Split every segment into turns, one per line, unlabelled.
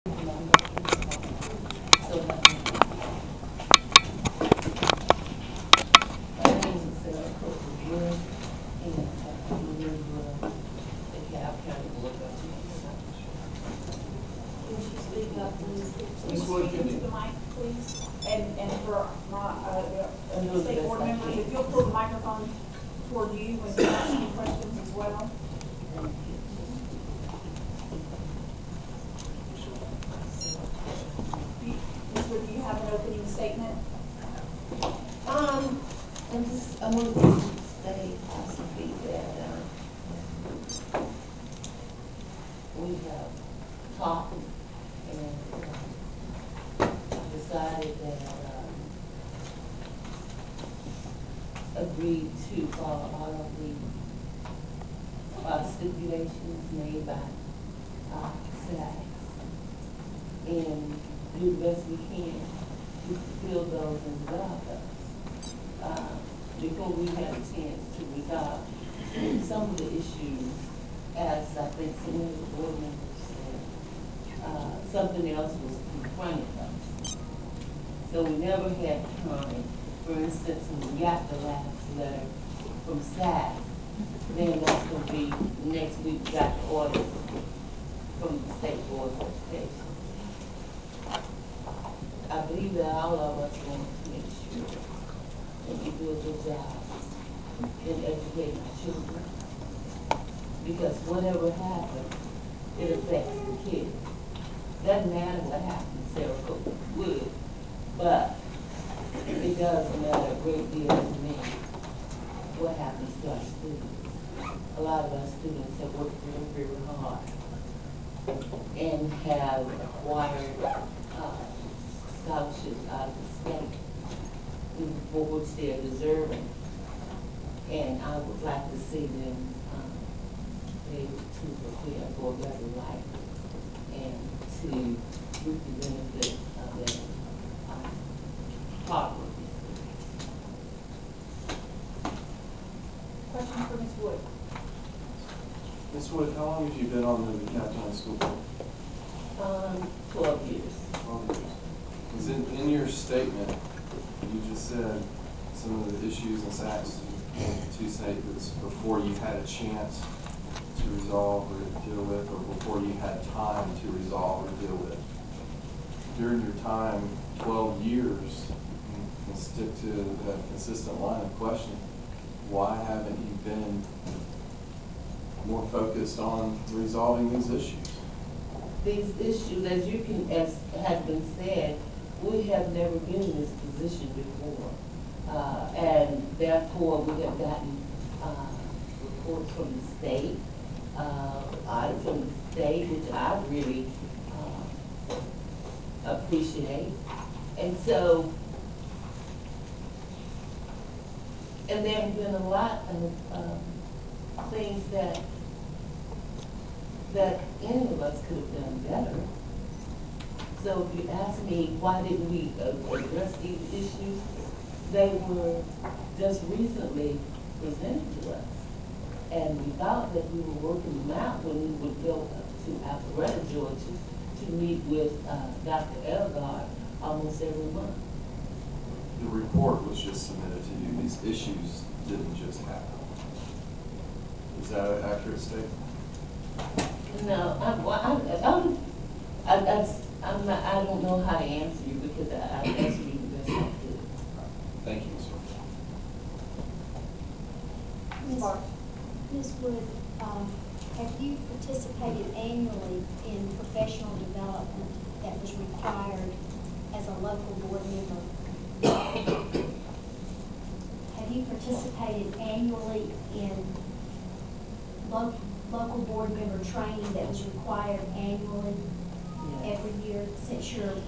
State board members, if you'll pull the microphone toward you when you ask any questions as well. Ms. Wood, do you have an opening statement?
I'm going to say possibly that we have talked and decided that agreed to follow all of the stipulations made by SACS and do the best we can to fulfill those and resolve those. Before we had a chance to resolve some of the issues, as I think some of the board members said, something else was confronting us. So we never had time. For instance, when we got the last letter from SACS, then that's going to be next week we got the order from the State Board of Education. I believe that all of us want to make sure that we do a good job in educating our children. Because whatever happens, it affects the kids. Doesn't matter what happens, Sarah would, but it does matter a great deal to me what happens to our students. A lot of our students have worked very, very hard and have acquired scholarships out of the state for which they are deserving. And I would like to see them able to prepare for a better life and to reap the benefit of their hard work.
Question for Ms. Wood.
Ms. Wood, how long have you been on the DeKalb County School Board?
12 years.
12 years. Because in your statement, you just said some of the issues in SACS to say it was before you had a chance to resolve or deal with, or before you had time to resolve or deal with. During your time, 12 years, and stick to that consistent line of questioning, why haven't you been more focused on resolving these issues?
These issues, as has been said, we have never been in this position before. And therefore, we have gotten reports from the state, audit from the state, which I really appreciate. And so, and there have been a lot of things that any of us could have done better. So if you ask me why didn't we address these issues, they were just recently presented to us. And we thought that we were working them out when we would go to Alpharetta, Georgia, to meet with Dr. Elgard almost every month.
The report was just submitted to you. These issues didn't just happen. Is that an accurate statement?
No, I don't know how to answer you because I answer you the best I could.
Thank you, Ms. Wood.
Ms. Wood, have you participated annually in professional development that was required as a local board member? Have you participated annually in local board member training that was required annually? Yes. Every year since you're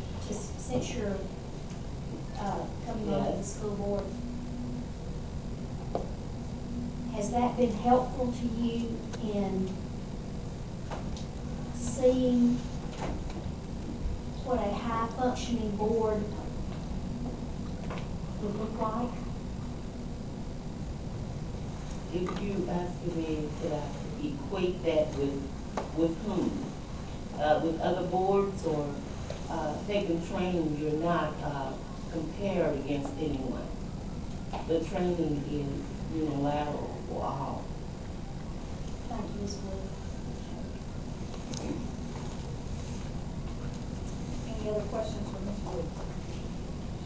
coming on to the school board? Has that been helpful to you in seeing what a high-functioning board would look like?
If you ask me, could I equate that with whom? with other boards or taking training, you're not compared against anyone. The training is unilateral for all.
Thank you, Ms. Wood.
Any other questions for Ms. Wood?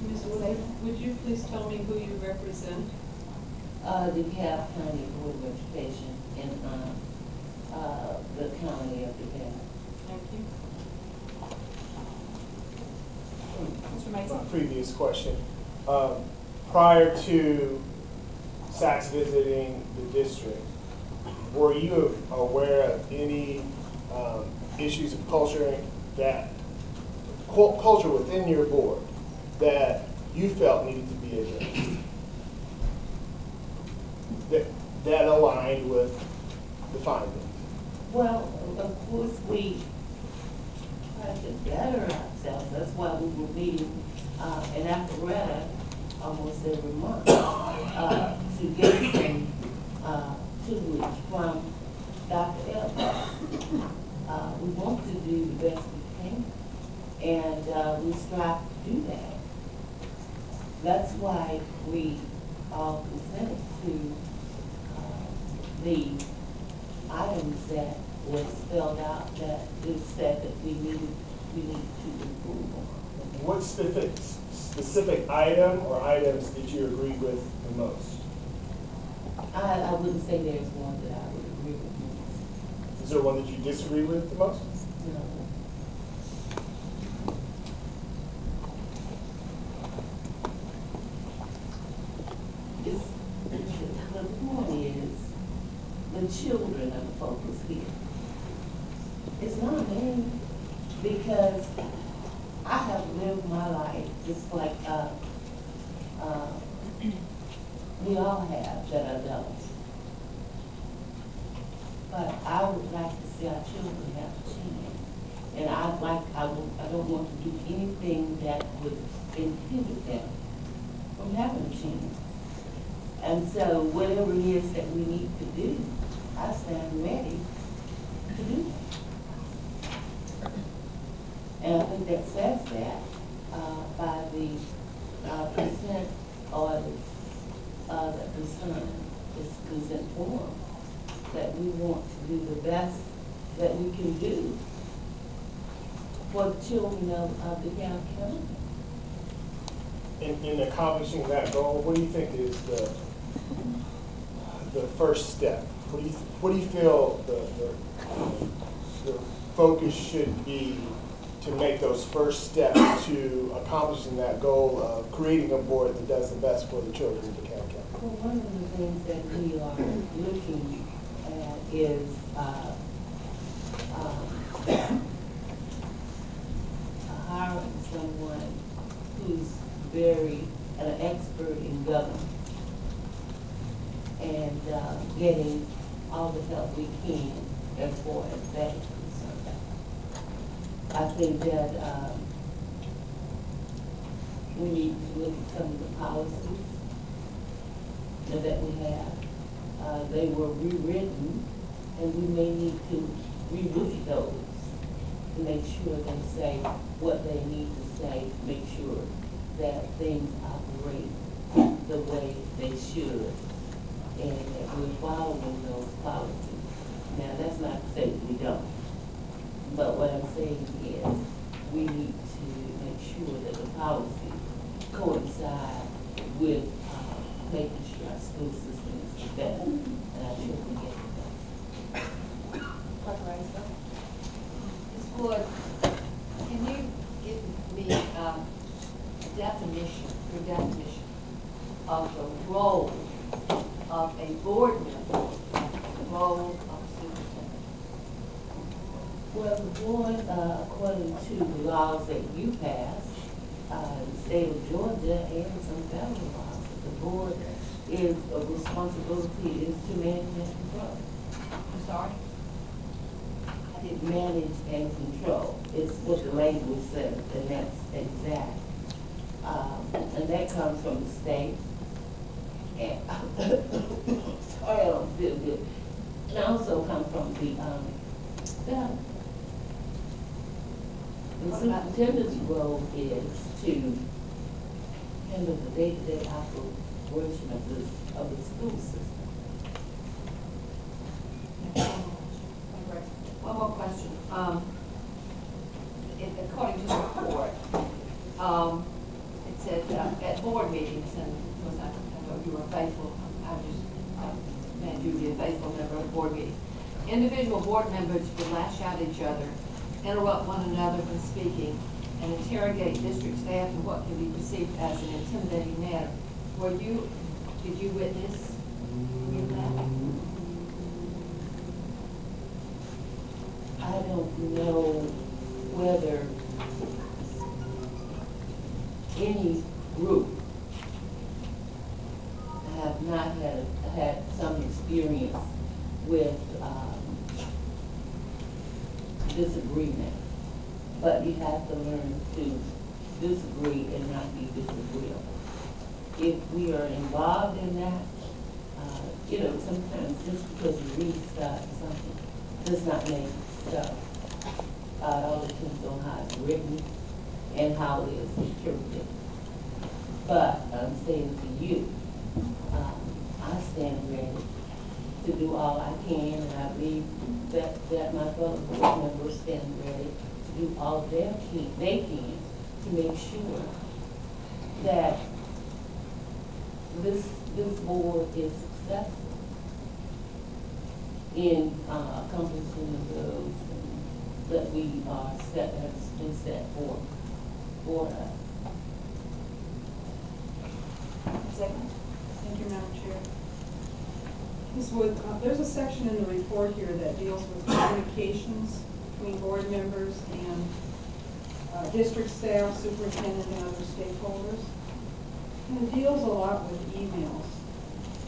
Ms. Wood, would you please tell me who you represent?
DeKalb County Board of Education in the county of DeKalb.
Thank you.
Mr.
My
Mason?
previous question. Prior to SACS visiting the district, were you aware of any issues of culture culture within your board that you felt needed to be addressed? That aligned with the findings?
Well, of course, we try to better ourselves. That's why we were meeting in Alpharetta almost every month to get some tutelage from Dr. Elba. We want to do the best we can, and we strive to do that. That's why we all consented to the items that were spelled out that it said that we need to improve on.
What specific item or items did you agree with the most?
I wouldn't say there's one that I would agree with most.
Is there one that you disagree with the most?
No. The point is, the children are the focus here. It's not me, because I have lived my life just like we all have that are adults. But I would like to see our children have a chance. And I don't want to do anything that would inhibit them from having a chance. And so whatever it is that we need to do, I stand ready to do that. And I think that says that by the consent orders that concern this consent form, that we want to do the best that we can do for the children of DeKalb County.
In accomplishing that goal, what do you think is the first step? What do you feel the focus should be to make those first steps to accomplishing that goal of creating a board that does the best for the children of DeKalb County?
Well, one of the things that we are looking at is hiring someone who's an expert in government and getting all the help we can as far as that is concerned. I think that we need to look at some of the policies that we have. They were rewritten, and we may need to revisit those to make sure they say what they need to say, to make sure that things operate the way they should, and that we're following those policies. Now, that's not to say that we don't, but what I'm saying is we need to make sure that the policies coincide with making sure our school system is the best, and I think we get the best.
Ms. Wood, can you give me your definition of the role of a board member, the role of a superintendent?
Well, the board, according to the laws that you passed, in the state of Georgia and some federal laws, the board is a responsibility is to manage and control.
I'm sorry?
Manage and control is what the language says, and that's exact. And that comes from the state. And sorry, I don't feel good. And also comes from the federal. The superintendent's role is to handle the day-to-day operation of the school system.
One more question. According to the report, it said at board meetings, and of course I know you were faithful, I meant you to be a faithful member of the board meeting. Individual board members would lash out at each other, interrupt one another when speaking, and interrogate district staff in what can be perceived as an intimidating manner. Did you witness any of that?
I don't know whether any group have not had some experience with disagreement, but you have to learn to disagree and not be disagreeable. If we are involved in that, sometimes just because you read something does not make stuff. It all depends on how it's written and how it is interpreted. But I'm saying to you, I stand ready to do all I can, and I believe that my fellow board members stand ready to do all they can to make sure that this board is successful in accomplishing the goals that we have been set for us.
Second.
Thank you, Madam Chair. Ms. Wood, there's a section in the report here that deals with communications between board members and district staff, superintendent, and other stakeholders. And it deals a lot with emails.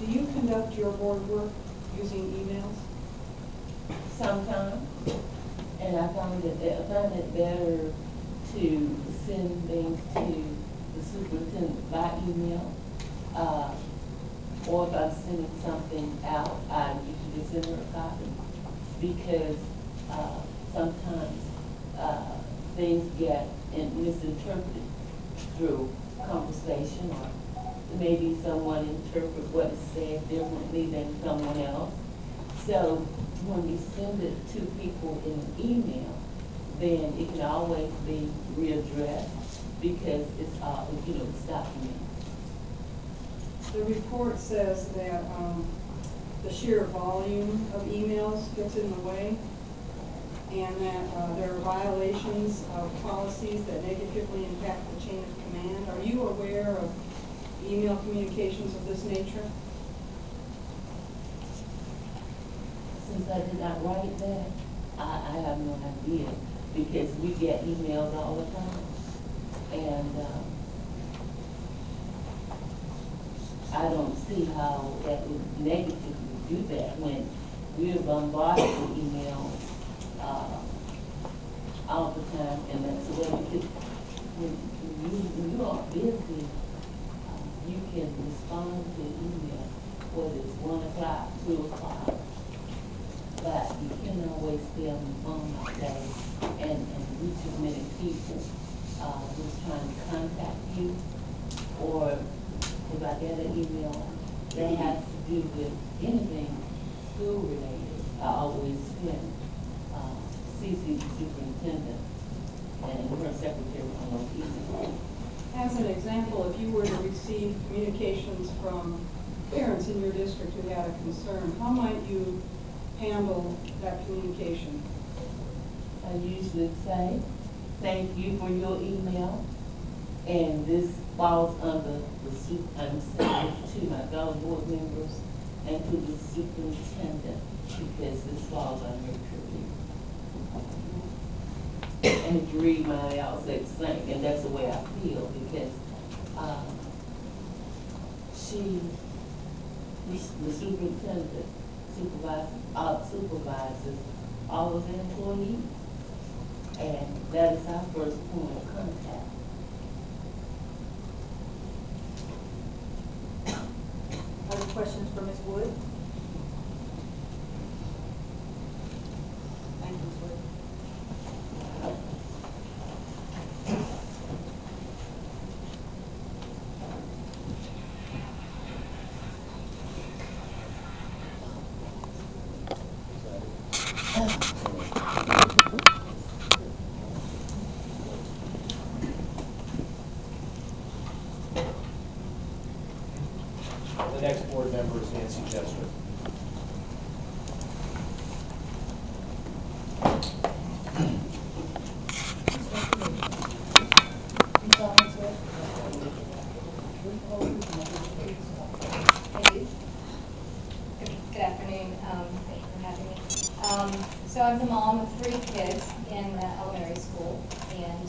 Do you conduct your board work using emails?
Sometimes, and I find it better to send things to the superintendent by email. Or if I'm sending something out, I usually send her a copy, because sometimes things get misinterpreted through conversation, or maybe someone interprets what is said differently than someone else. So when you send it to people in an email, then it can always be readdressed, because it's documented.
The report says that the sheer volume of emails gets in the way, and that there are violations of policies that negatively impact the chain of command. Are you aware of email communications of this nature?
Since I did not write that, I have no idea, because we get emails all the time, and I don't see how that would negatively do that when we're bombarded with emails all the time, and that's the way, because when you are busy, you can respond to email, whether it's 1 o'clock, 2 o'clock, but you can't always stay on the phone all day and reach as many people who's trying to contact you. Or if I get an email that has to do with anything school related, I always send CC the superintendent and her secretary on those emails.
As an example, if you were to receive communications from parents in your district who had a concern, how might you handle that communication?
I usually say, thank you for your email, and this falls under I'm saying this to my fellow board members and to the superintendent, because this falls under her purview. And if you read mine, I'll say the same, and that's the way I feel, because the superintendent supervises all of the employees, and that is our first point of contact.
Other questions for Ms. Wood? Thank you, Ms. Wood.
The next board member is Nancy Chester.
Thank you. Good afternoon. Thank you for having me. So I'm the mom of 3 kids in elementary school, and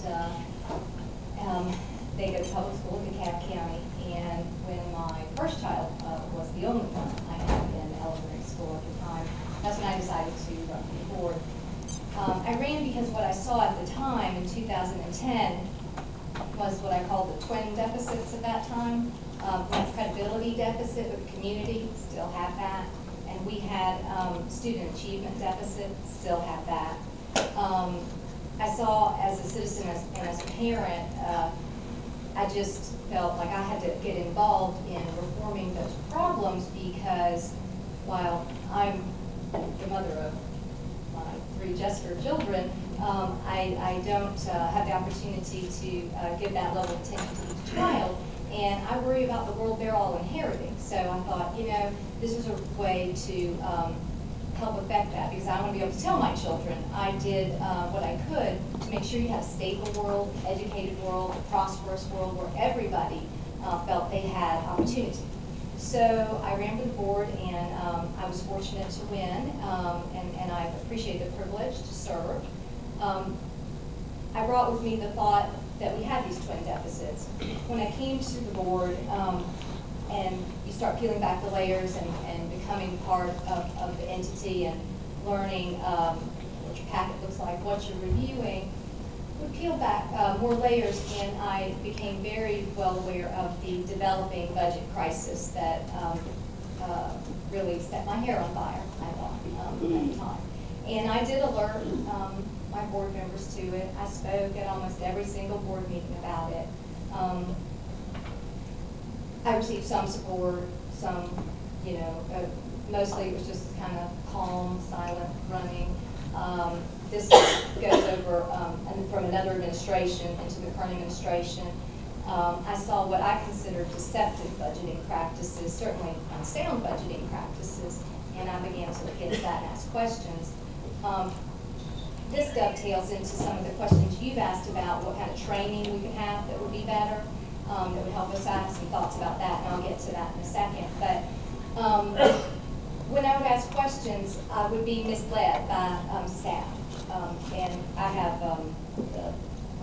they go to public school in DeKalb County. And when my first child was the only one I had in elementary school at the time, that's when I decided to run for the board. I ran because what I saw at the time in 2010 was what I called the twin deficits at that time. We had credibility deficit with the community, still have that. And we had student achievement deficit, still have that. I saw as a citizen and as a parent, I just felt like I had to get involved in reforming those problems because while I'm the mother of my 3 Jester children, I don't have the opportunity to give that level of attention to each child. And I worry about the world they're all inheriting. So I thought, you know, this is a way to help affect that because I want to be able to tell my children I did what I could to make sure you have a stable world, educated world, a prosperous world where everybody felt they had opportunity. So I ran for the board and I was fortunate to win and I appreciate the privilege to serve. I brought with me the thought that we had these twin deficits. When I came to the board, and you start peeling back the layers and becoming part of the entity and learning what your packet looks like, what you're reviewing, would peel back more layers, and I became very well aware of the developing budget crisis that really set my hair on fire, I thought, at the time. And I did alert my board members to it. I spoke at almost every single board meeting about it. I received some support, some, you know, mostly it was just kind of calm, silent running. This goes over from another administration into the current administration. I saw what I considered deceptive budgeting practices, certainly unsound budgeting practices, and I began to look into that and ask questions. This dovetails into some of the questions you've asked about what kind of training we could have that would be better, that would help us. I have some thoughts about that, and I'll get to that in a second. But when I would ask questions, I would be misled by staff. And I have the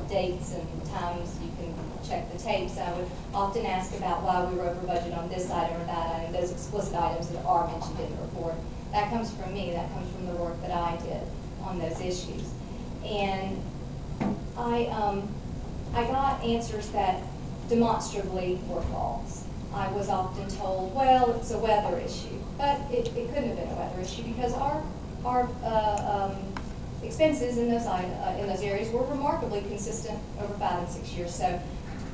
dates and times, you can check the tapes. I would often ask about why we were over budget on this item or that item, those explicit items that are mentioned in the report. That comes from me, that comes from the work that I did on those issues. And I got answers that demonstrably were false. I was often told, well, it's a weather issue, but it couldn't have been a weather issue because our expenses in those areas were remarkably consistent over 5 and 6 years. So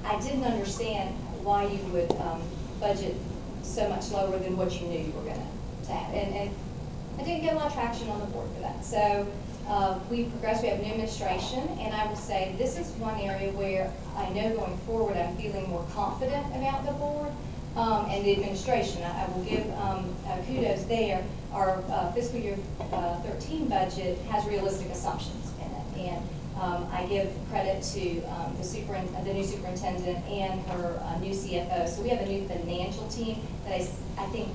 I didn't understand why you would budget so much lower than what you knew you were going to have. And I didn't get a lot of traction on the board for that. So we progressed, we have a new administration, and I will say this is one area where I know going forward I'm feeling more confident about the board and the administration. I will give kudos there. Our fiscal year 13 budget has realistic assumptions in it, and I give credit to the new superintendent and her new CFO. So we have a new financial team that I think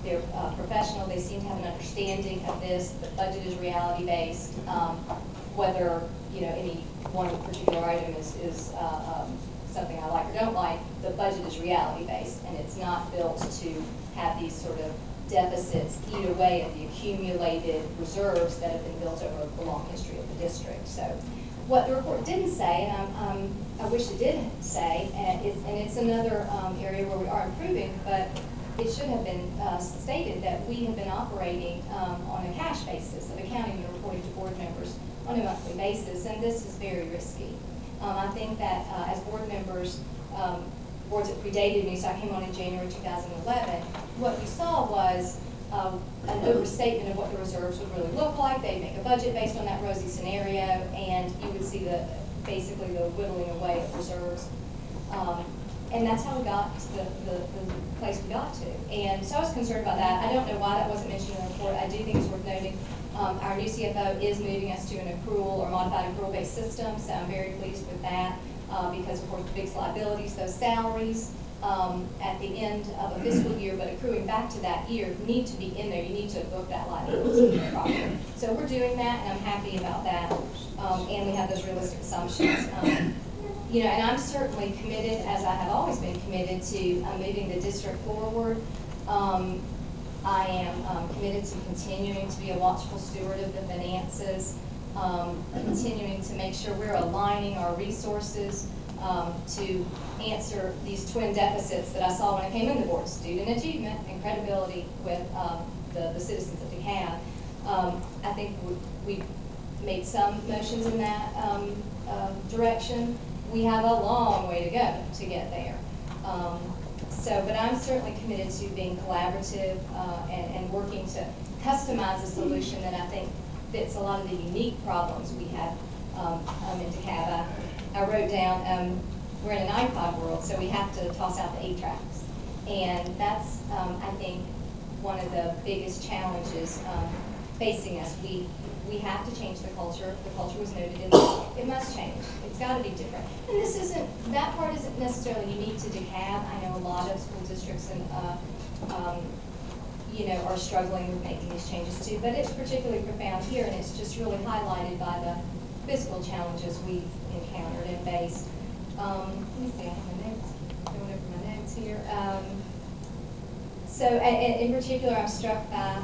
they're professional. They seem to have an understanding of this. The budget is reality-based. Whether any one particular item is something I like or don't like, the budget is reality-based, and it's not built to have these sort of deficits eat away at the accumulated reserves that have been built over the long history of the district. So what the report didn't say, and I wish it did say, and it's another area where we are improving, but it should have been stated that we have been operating on a cash basis of accounting and reporting to board members on a monthly basis, and this is very risky. I think that as board members, boards that predated me, so I came on in January 2011, what you saw was an overstatement of what the reserves would really look like. They'd make a budget based on that rosy scenario, and you would see basically the whittling away of reserves. And that's how we got to the place we got to. And so I was concerned about that. I don't know why that wasn't mentioned in the report. I do think it's worth noting. Our new CFO is moving us to an accrual or modified accrual-based system, so I'm very pleased with that because, of course, the biggest liabilities, those salaries at the end of a fiscal year, but accruing back to that year, need to be in there. You need to book that liability properly. So we're doing that, and I'm happy about that. And we have those realistic assumptions. You know, and I'm certainly committed, as I have always been committed, to moving the district forward. I am committed to continuing to be a watchful steward of the finances, continuing to make sure we're aligning our resources to answer these twin deficits that I saw when I came in the board: student achievement and credibility with the citizens of DeKalb. I think we've made some motions in that direction. We have a long way to go to get there. But I'm certainly committed to being collaborative and working to customize a solution that I think fits a lot of the unique problems we have in DeKalb. I wrote down, we're in an iPod world, so we have to toss out the 8 tracks. And that's, I think, one of the biggest challenges facing us. We have to change the culture. The culture was noted in this. It must change. It's got to be different. And this isn't, that part isn't necessarily unique to DeKalb. I know a lot of school districts and, you know, are struggling with making these changes too, but it's particularly profound here, and it's just really highlighted by the fiscal challenges we've encountered and faced. Let me see, I have my notes, going over my notes here. So in particular, I'm struck by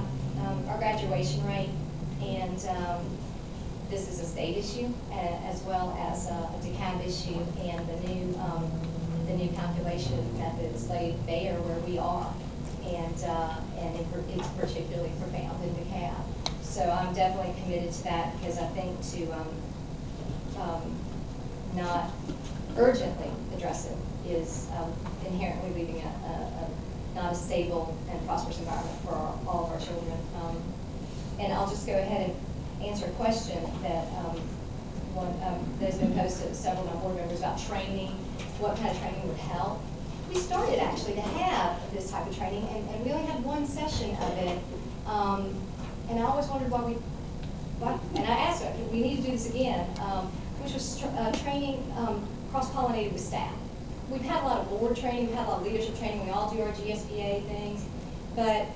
our graduation rate. And this is a state issue as well as a DeKalb issue, and the new calculation methods laid bare where we are, and it's particularly profound in DeKalb. So I'm definitely committed to that because I think to not urgently address it is inherently leaving not a stable and prosperous environment for all of our children. And I'll just go ahead and answer a question that that's been posted to several of my board members about training. What kind of training would help? We started actually to have this type of training, and we only had one session of it. And I always wondered and I asked her, we need to do this again, which was training cross-pollinated with staff. We've had a lot of board training, we've had a lot of leadership training, we all do our GSBA things, but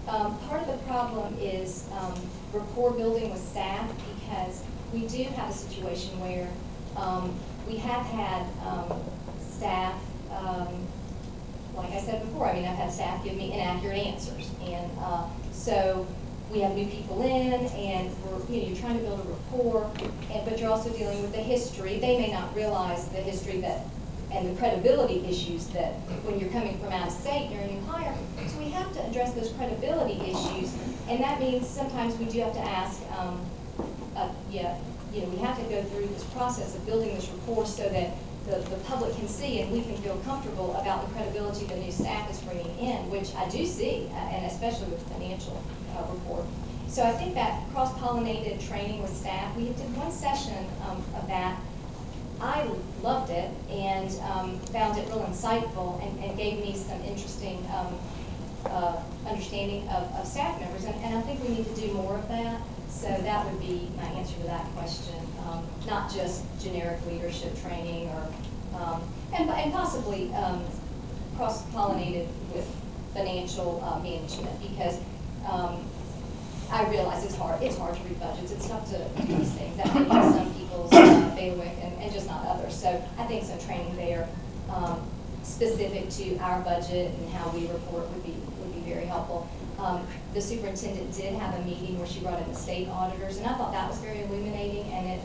part of the problem is rapport building with staff, because we do have a situation where we have had staff, like I said before, I mean, I've had staff give me inaccurate answers. And so we have new people in, and you're trying to build a rapport, but you're also dealing with the history. They may not realize the history and the credibility issues that when you're coming from out of state, you're a new hire. So we have to address those credibility issues, and that means sometimes we do have to ask, we have to go through this process of building this rapport so that the public can see and we can feel comfortable about the credibility the new staff is bringing in, which I do see, and especially with the financial report. So I think that cross-pollinated training with staff, we did one session of that. I loved it and found it real insightful and gave me some interesting understanding of staff members, and I think we need to do more of that. So that would be my answer to that question, not just generic leadership training or, and possibly cross-pollinated with financial management, because I realize it's hard to read budgets. It's tough to do these things. That may be some people's bailiwick and just not others. So I think some training there specific to our budget and how we report would be very helpful. The superintendent did have a meeting where she brought in the state auditors, and I thought that was very illuminating, and it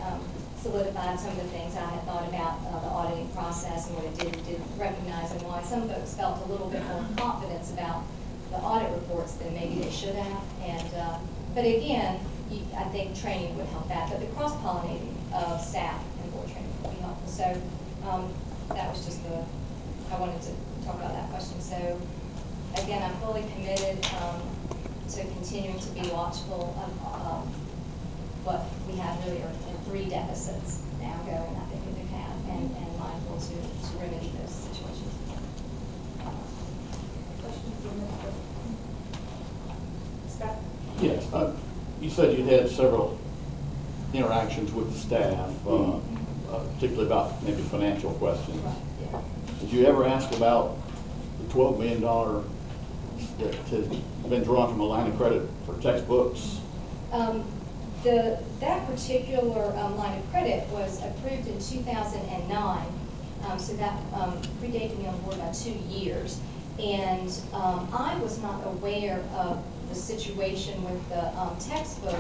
solidified some of the things I had thought about the auditing process and what it did recognize, and why some folks felt a little bit more confidence about the audit reports than maybe they should have. And but again, I think training would help that, but the cross-pollinating of staff and board training would be helpful. So that was just I wanted to talk about that question. So again, I'm fully committed to continuing to be watchful of what we have really are 3 deficits now going, I think, in DeKalb, and mindful to remedy those situations.
You said you'd had several interactions with the staff, particularly about maybe financial questions. Did you ever ask about the $12 million that has been drawn from a line of credit for textbooks?
That particular line of credit was approved in 2009, so that predated me on board by 2 years. And I was not aware of the situation with the textbook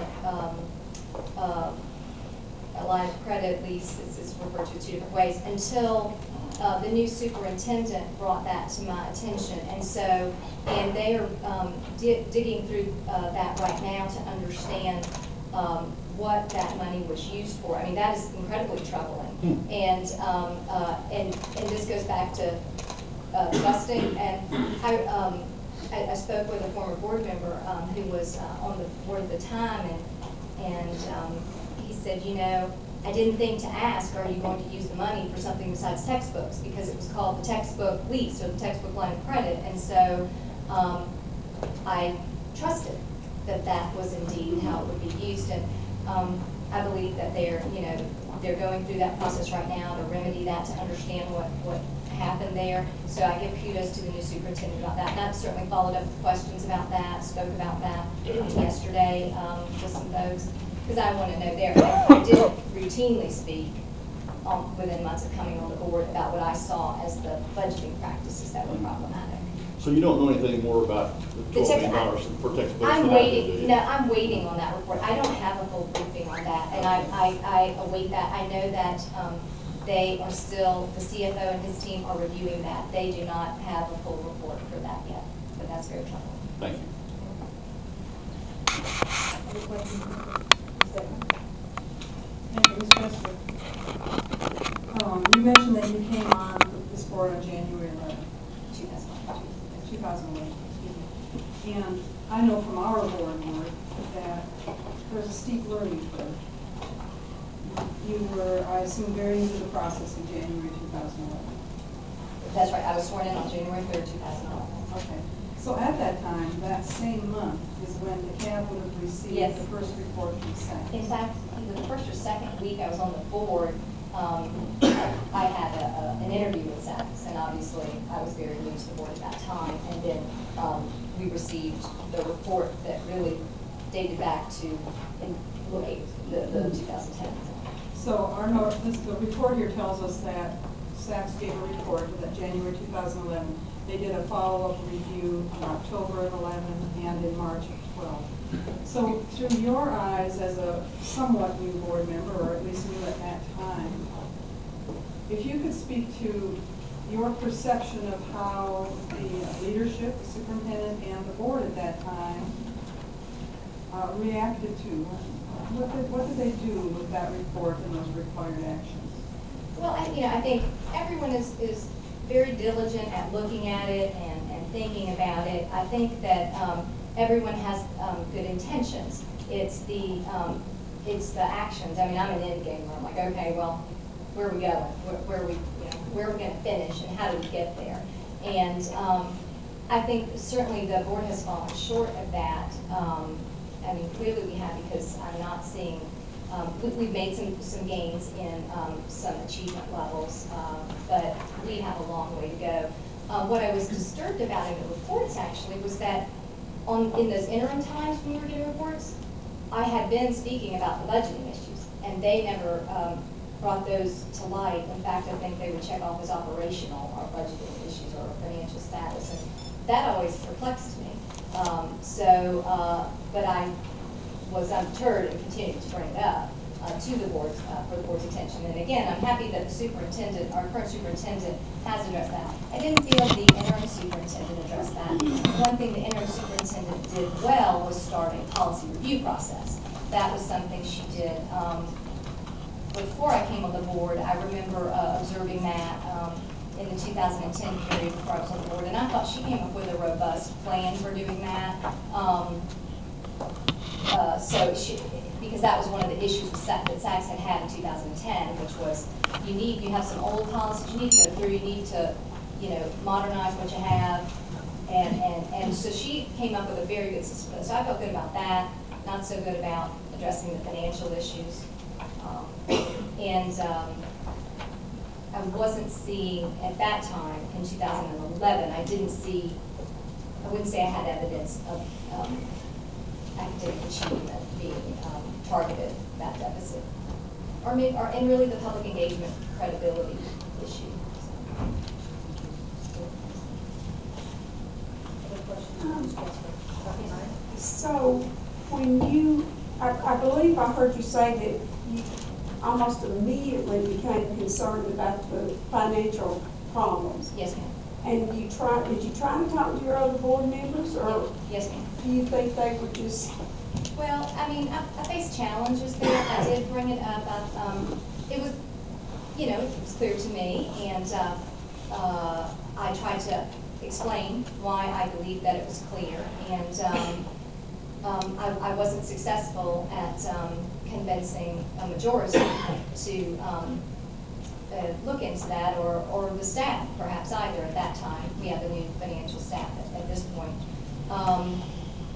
a line of credit lease, it's referred to 2 different ways, until the new superintendent brought that to my attention. And so, and they are digging through that right now to understand what that money was used for. I mean, that is incredibly troubling. And this goes back to busting. And I spoke with a former board member who was on the board at the time, and he said, you know, I didn't think to ask, are you going to use the money for something besides textbooks? Because it was called the textbook lease or the textbook line of credit. And so I trusted that that was indeed how it would be used. And I believe that they're going through that process right now to remedy that, to understand what happened there. So I give kudos to the new superintendent about that. And I've certainly followed up with questions about that, spoke about that yesterday with some folks, because I want to know there. I did routinely speak within months of coming on the board about what I saw as the budgeting practices that were problematic.
So you don't know anything more about the $12 million for textbooks?
I'm waiting. No, I'm waiting on that report. I don't have a full briefing on that, and I await that. I know that they are still, the CFO and his team are reviewing that. They do not have a full report for that yet, but that's very troubling.
Thank you.
Any questions? Thank you, Ms. Chester. You mentioned that you came on this board on January 11th. 2011, excuse me. And I know from our board work that there's a steep learning curve. You were, I assume, very new to the process in January 2011.
That's right. I was sworn in on January 3rd, 2011.
Okay. So at that time, that same month is when DeKalb would have received the first report from SACS.
In fact, either the first or second week I was on the board, I had an interview with SACS, and obviously I was very new to the board at that time. And then we received the report that really dated back to the 2010.
So our note, the report here tells us that SACS gave a report that January 2011. They did a follow-up review in October of 11 and in March of 12. So through your eyes as a somewhat new board member, or at least new at that time, if you could speak to your perception of how the leadership, the superintendent, and the board at that time reacted to, what did they do with that report and those required actions?
Well, I think everyone is very diligent at looking at it and thinking about it. I think that everyone has good intentions. It's the actions. I mean, I'm an end gamer. I'm like, okay, well, where are we going? Where are we going to finish, and how do we get there? And I think certainly the board has fallen short of that. I mean, clearly we have, because I'm not seeing. We've made some gains in some achievement levels, but we have a long way to go. What I was disturbed about in the reports actually was that in those interim times when we were getting reports, I had been speaking about the budgeting issues, and they never brought those to light. In fact, I think they would check off as operational or budgeting issues or financial status, and that always perplexed me. But I was undeterred and continued to bring it up to the board for the board's attention. And again, I'm happy that the superintendent, our current superintendent, has addressed that. I didn't feel the interim superintendent addressed that. One thing the interim superintendent did well was start a policy review process. That was something she did. Before I came on the board, I remember observing that in the 2010 period before I was on the board, and I thought she came up with a robust plan for doing that. Because that was one of the issues that SACS had in 2010, which was you have some old policies you need to go through, you need to modernize what you have, and so she came up with a very good system. So I felt good about that. not so good about addressing the financial issues. I wasn't seeing, at that time, in 2011, I wouldn't say I had evidence of academic achievement being targeted, that deficit. And really the public engagement credibility issue.
Other questions? So when I believe I heard you say that you almost immediately became concerned about the financial problems.
Yes, ma'am.
And did you try to talk to your other board members, or
Yes, ma'am.
do you think they were just?
Well, I mean, I faced challenges there. I did bring it up. It was, it was clear to me, and I tried to explain why I believed that it was clear, and I wasn't successful at convincing a majority to look into that, or the staff perhaps either at that time. We have the new financial staff at this point.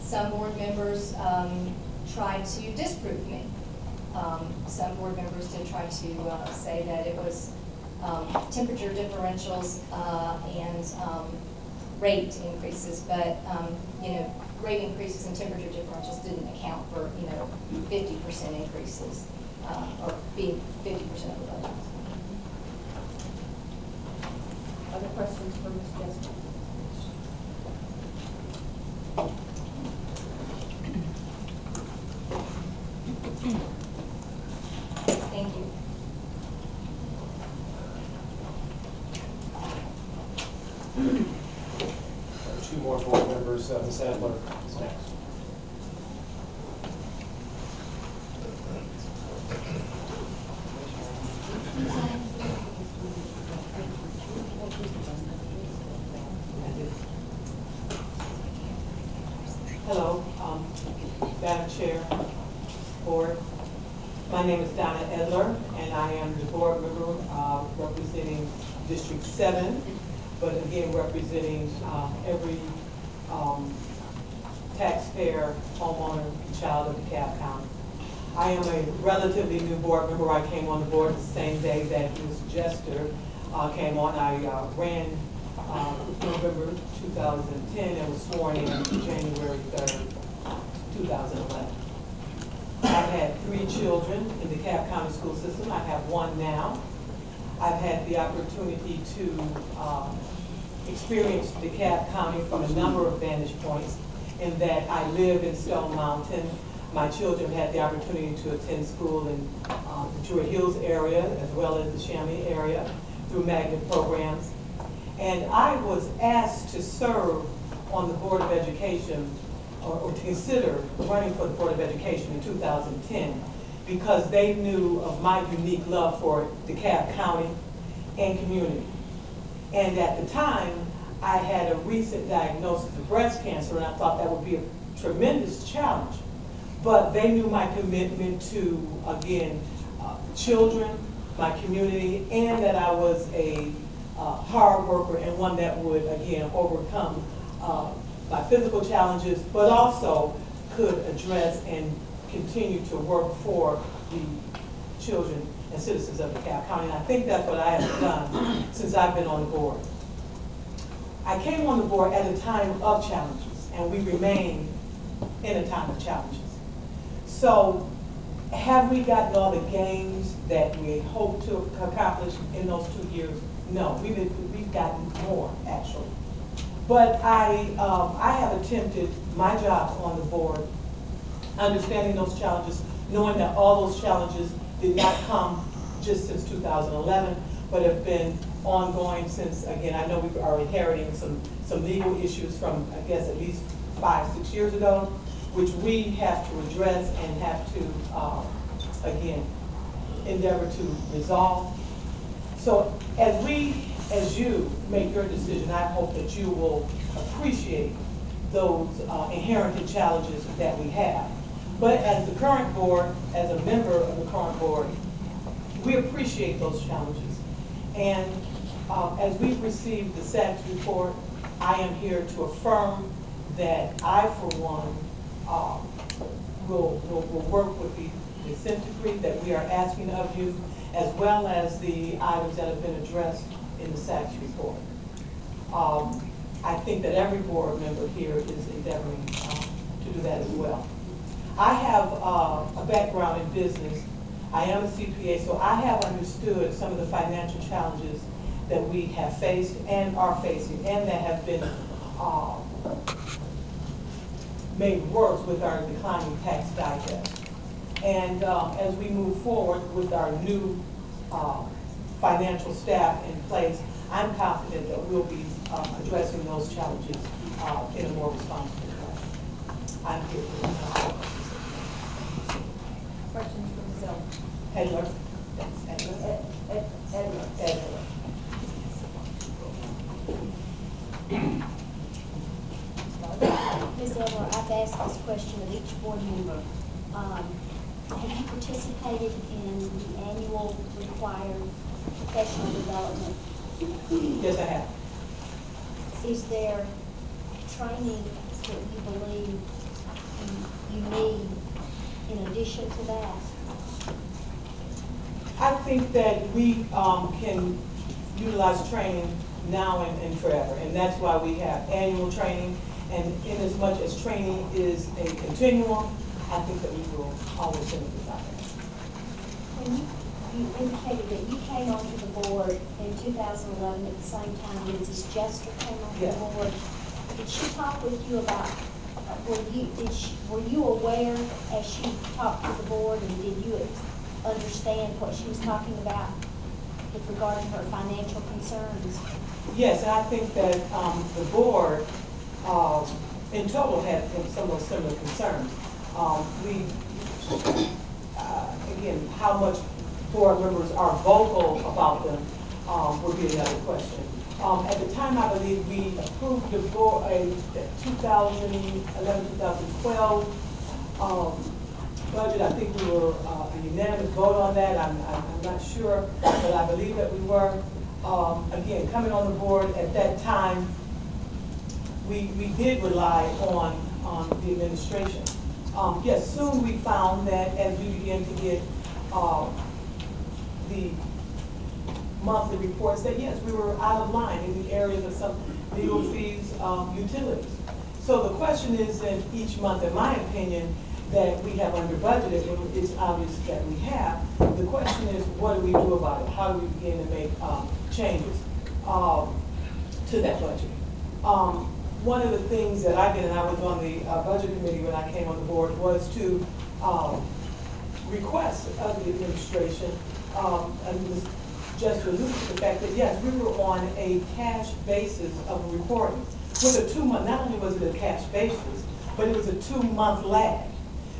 Some board members tried to disprove me. Some board members did try to say that it was temperature differentials and rate increases, but rate increases and temperature differentials didn't account for 50% increases or being 50% of the budget.
Other questions for Ms. Jessica?
Thank you.
Two more board members, Ms. Adler is next.
Hello, Madam Chair, Board. My name is Donna Edler, and I am the board member representing District 7, but again representing every taxpayer, homeowner, and child of DeKalb County. I am a relatively new board member. I came on the board the same day that Ms. Jester came on. I ran November 2010 and was sworn in January 3rd, 2011. I've had 3 children in the DeKalb County School System. I have 1 now. I've had the opportunity to experience DeKalb County from a number of vantage points, in that I live in Stone Mountain. My children had the opportunity to attend school in the Druid Hills area as well as the Chamonix area through magnet programs. And I was asked to serve on the Board of Education, or to consider running for the Board of Education in 2010, because they knew of my unique love for DeKalb County and community. And at the time, I had a recent diagnosis of breast cancer, and I thought that would be a tremendous challenge. But they knew my commitment to, again, children, my community, and that I was a hard worker and one that would, again, overcome my physical challenges, but also could address and continue to work for the children and citizens of DeKalb County. And I think that's what I have done since I've been on the board. I came on the board at a time of challenges, and we remain in a time of challenges. So have we gotten all the gains that we hoped to accomplish in those 2 years? No, we've gotten more, actually. But I have attempted my job on the board, understanding those challenges, knowing that all those challenges did not come just since 2011, but have been ongoing since, again, I know we are inheriting some legal issues from, I guess, at least 5, 6 years ago, which we have to address and have to, again, endeavor to resolve. So as you make your decision, I hope that you will appreciate those inherited challenges that we have. But as the current board, as a member of the current board, we appreciate those challenges. And as we've received the SACS report, I am here to affirm that I, for one, we'll work with the consent decree that we are asking of you, as well as the items that have been addressed in the SACS report. I think that every board member here is endeavoring to do that as well. I have a background in business. I am a CPA, so I have understood some of the financial challenges that we have faced and are facing, and that have been made worse with our declining tax digest. And as we move forward with our new financial staff in place, I'm confident that we'll be addressing those challenges in a more responsible way. I'm here for that.
Questions from Ms. Ellen?
Edler? Thanks, Edler. Edler.
Ms. Edler, I've asked this question of each board member. Have you participated in the annual required professional development?
Yes, I have.
Is there training that you believe you need in addition to that?
I think that we can utilize training now and forever, and that's why we have annual training. And in as much as training is a continuum, I think that we will always benefit out there.
When you indicated that you came onto the board in 2011 at the same time Mrs. Jester came onto the
Yes.
board. Did she talk with you about, were you aware as she talked to the board, and did you understand what she was talking about with regard to her financial concerns?
Yes, and I think that the board in total had some of similar concerns. Again, how much board members are vocal about them would be another question. At the time, I believe we approved the board, a 2011-2012 budget. I think we were a unanimous vote on that. I'm not sure, but I believe that we were. Again, coming on the board at that time, we did rely on the administration. Yes, soon we found that as we began to get the monthly reports, that yes, we were out of line in the areas of some legal fees, utilities. So the question is that each month, in my opinion, that we have under budgeted, and it's obvious that we have. The question is, what do we do about it? How do we begin to make changes to that budget? One of the things that I did, and I was on the budget committee when I came on the board, was to request of the administration, and just allude to the fact that yes, we were on a cash basis of reporting. With a 2-month, not only was it a cash basis, but it was a 2-month lag.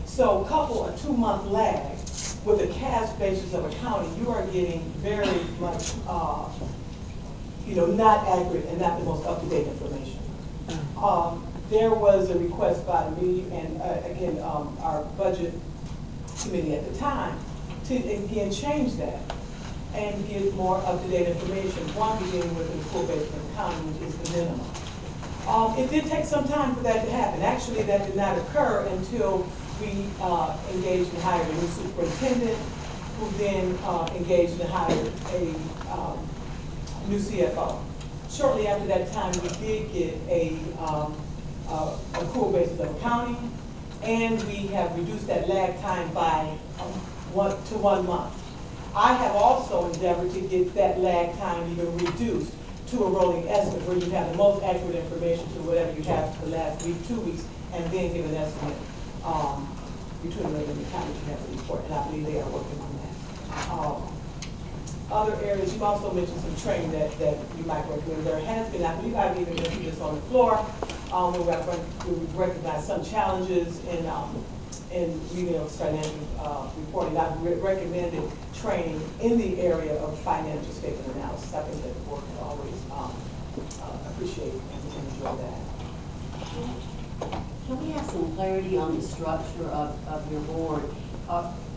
So couple a 2-month lag with a cash basis of accounting, you are getting very much, not accurate and not the most up-to-date information. There was a request by me and again, our budget committee at the time to again change that and get more up-to-date information. One, beginning with an accrual based on accounting, which is the minimum. It did take some time for that to happen. Actually, that did not occur until we engaged and hired a new superintendent, who then engaged and hired a new CFO. Shortly after that time, we did get a accrual basis of accounting, and we have reduced that lag time by 1 month. I have also endeavored to get that lag time even reduced to a rolling estimate, where you have the most accurate information to whatever you have for the last week, 2 weeks, and then give an estimate between the revenue time that you have to report, and I believe they are working on that. Other areas, you also mentioned some training that you might recommend. There has been, I believe I've even mentioned this on the floor, where we've recognized some challenges in reading of financial reporting. I've recommended training in the area of financial statement analysis. I think that the board can always appreciate and enjoy that.
Can we have some clarity on the structure of your board?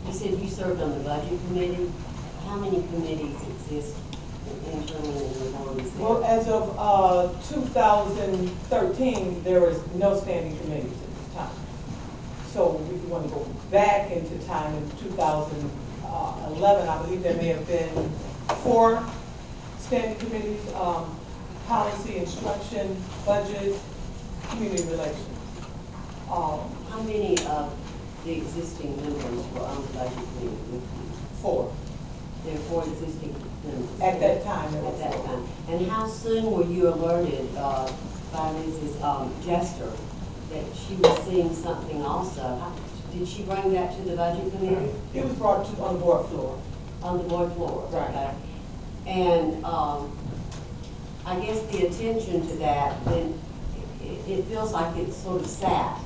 You said you served on the budget committee. How many committees exist internally in the board?
Well, as of 2013, there was no standing committees at this time. So if you want to go back into time in 2011, I believe there may have been 4 standing committees, policy, instruction, budget, community relations.
How many of the existing members were on the budget committee with you?
4.
There were 4 existing members.
At that time, there were
At that
4.
time. And how soon were you alerted by Mrs. Jester that she was seeing something also? Did she bring that to the budget committee?
It was brought to, on the board floor.
On the board floor?
Right.
Okay. And I guess the attention to that, then it feels like it sort of sat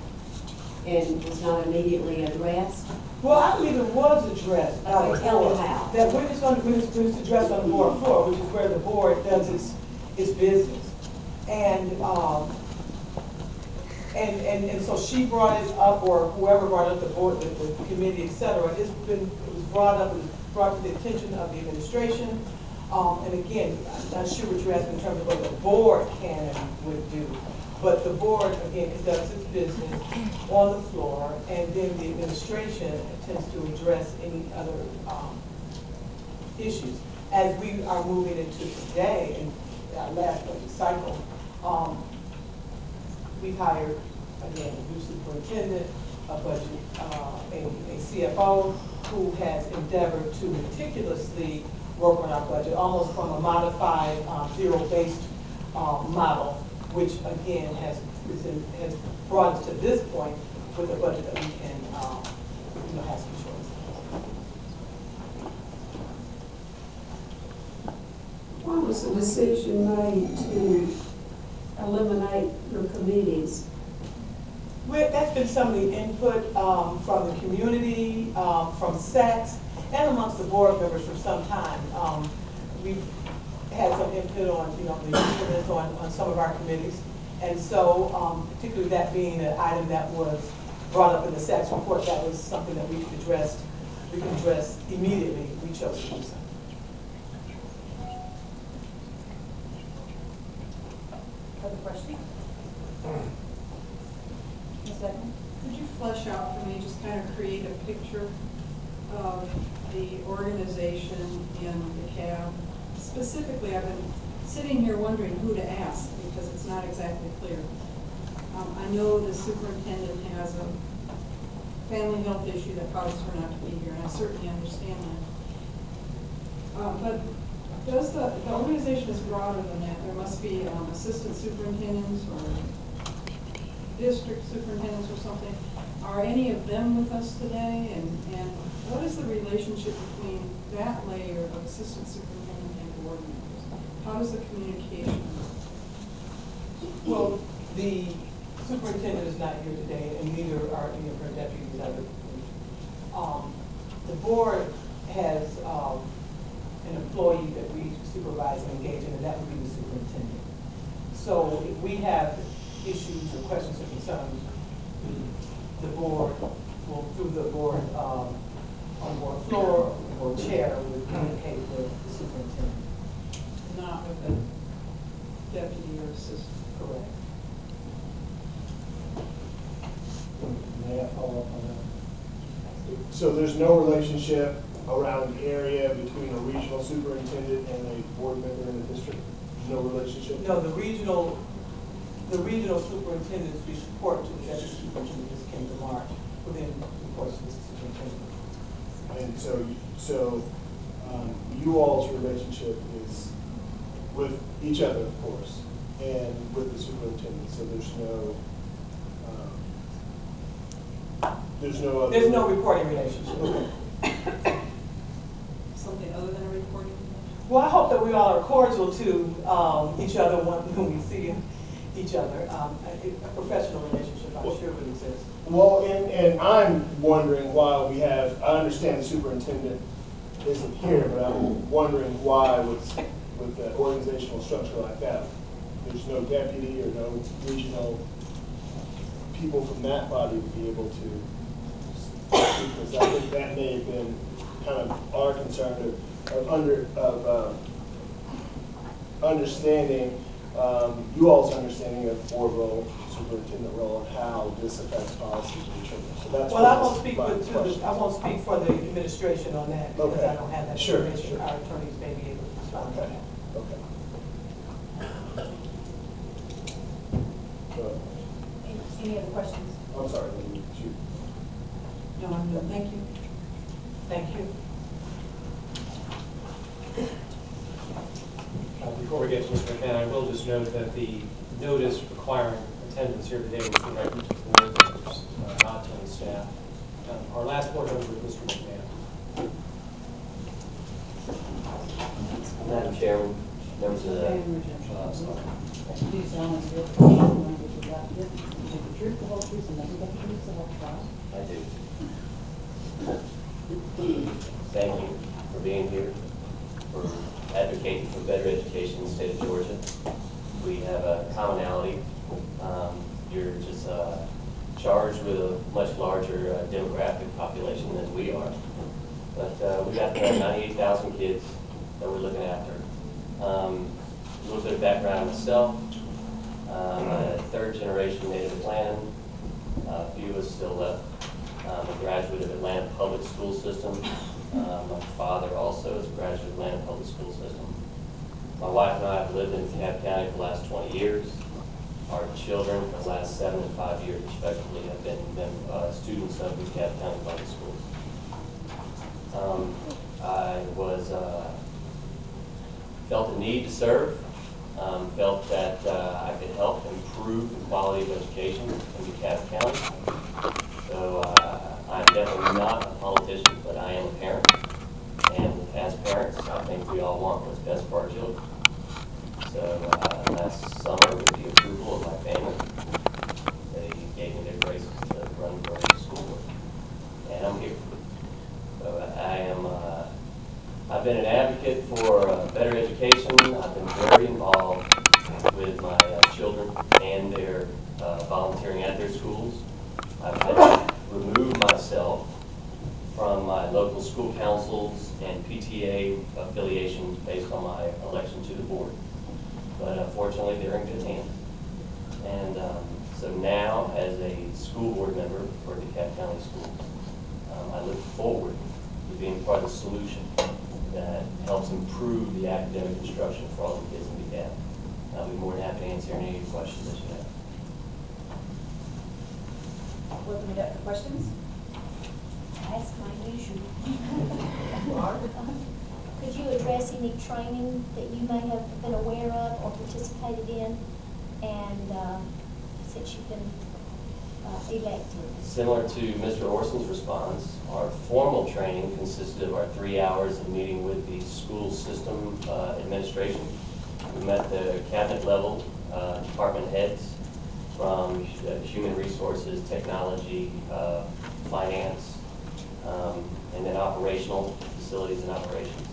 and was not immediately addressed.
Well, I believe it was addressed.
Okay, tell me how.
That when it's addressed on the board floor, which is where the board does its business. And so she brought it up, or whoever brought up the board, the committee, et cetera. It was brought up, it was brought to the attention of the administration. And again, I'm not sure what you're asking in terms of what the board can and would do. But the board, again, conducts its business on the floor, and then the administration tends to address any other issues. As we are moving into today, and our last budget cycle, we've hired, again, a new superintendent, a budget, a CFO, who has endeavored to meticulously work on our budget, almost from a modified, zero-based model, which again has brought us to this point with a budget that we can, have some choice.
Why was the decision made to eliminate your committees?
Well, that's been some of the input from the community, from SACS, and amongst the board members for some time. We've had some input on, the improvements on some of our committees. And so, particularly that being an item that was brought up in the SACS report, that was something that we could address immediately. We chose to do so.
Other questions? Could you flesh out for me, just kind of create a picture of the organization in DeKalb? Specifically, I've been sitting here wondering who to ask because it's not exactly clear. I know the superintendent has a family health issue that caused her not to be here, and I certainly understand that. But does the organization is broader than that? There must be assistant superintendents or district superintendents or something. Are any of them with us today? And what is the relationship between that layer of assistant superintendent and board members? How does the communication work?
Well, the superintendent is not here today, and neither are any of her deputies. The board has an employee that we supervise and engage in, and that would be the superintendent. So if we have issues or questions or concerns, the board will, through the board on board floor or chair, will communicate with the superintendent.
Not with the deputy or assistant.
Correct.
May I follow up on that?
So there's no relationship around the area between a regional superintendent and a board member in the district? No relationship?
No, the regional superintendents report to the deputy superintendent, Ms. Kim DeMar, who then reports to the superintendent.
And so you all's relationship is with each other, of course, and with the superintendent. So there's no other.
There's no reporting relationship.
Something other than a reporting?
Well, I hope that we all are cordial to each other when we see each other. A professional relationship, I'm sure, would exist.
Well, and I'm wondering why I understand the superintendent isn't here, but I'm wondering why with the organizational structure like that, there's no deputy or no regional people from that body to be able to, because I think that may have been kind of our concern of understanding you all's understanding of board role, superintendent role, and how this affects policy for the children. So that's
Well, I
what
won't
this-
speak
my
with,
question.
I won't speak for the administration on that, because
Okay.
I don't have that
Sure,
information.
sure.
Our attorneys may be able to respond to
Okay,
that.
okay.
Any other questions?
I'm sorry, let me shoot.
No, I'm good, thank you.
Thank you.
Before we get to Mr. McMahon, I will just note that the notice requiring attendance here today was directed to board members, not to any staff. Our last board member was Mr. McMahon.
Madam Chairman, members of the,
Do solemnly swear that the language you got here, the truth, the whole truth, and nothing but the truth, so help you God.
I do. Thank you for being here, for advocating for better education in the state of Georgia. We have a commonality. You're just charged with a much larger demographic population than we are. But we got 98,000 kids that we're looking after. A little bit of background on myself. I'm a third-generation native Atlantan. A few of us still left. I'm a graduate of Atlanta Public School System. My father also is a graduate of Atlanta Public School System. My wife and I have lived in DeKalb County for the last 20 years. Our children for the last 7 and 5 years respectively have been students of DeKalb County Public Schools. I felt the need to serve, felt that I could help improve the quality of education in DeKalb County. So I'm definitely not a politician, but I am a parent. And as parents, I think we all want what's best for our children. So last summer, with the approval of my family, they gave me their graces to run for the school board. And I'm here. So I've been an advocate for better education. I've been very involved with my children and their volunteering at their schools. I've had to remove myself from my local school councils and PTA affiliations based on my election to the board. But unfortunately, they're in good hands. And so now, as a school board member for DeKalb County Schools, I look forward to being part of the solution that helps improve the academic instruction for all the kids in DeKalb. I'll be more than happy to answer any questions that you have.
Open it up for questions.
Ask my usual. Could you address any training that you may have been aware of or participated in, and since you've been elected?
Similar to Mr. Orson's response, our formal training consisted of our 3 hours of meeting with the school system administration. We met the cabinet level department heads from human resources, technology, finance, and then operational facilities and operations.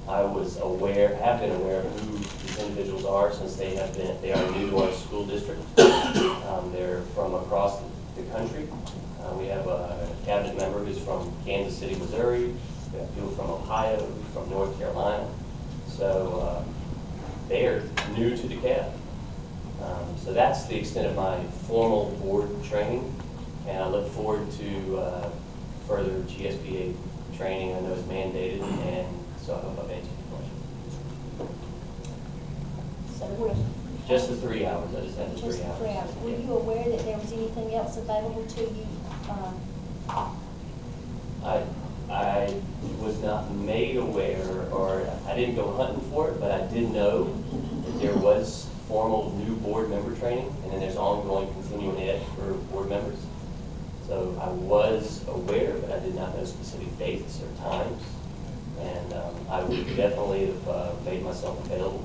I was aware, have been aware of who these individuals are since they are new to our school district. They're from across the country. We have a cabinet member who's from Kansas City, Missouri. We have people from Ohio, from North Carolina. So they are new to DeKalb. So that's the extent of my formal board training, and I look forward to further GSBA training. I know it's mandated, and so I hope I've answered your question.
So
Just the 3 hours. I just had the 3 hours.
just 3 hours. Were you aware that there was anything else available to you?
I was not made aware, or I didn't go hunting for it, but I did know that there was formal new board member training, and then there's ongoing continuing ed for board members. So I was aware, but I did not know specific dates or times. And I would definitely have made myself available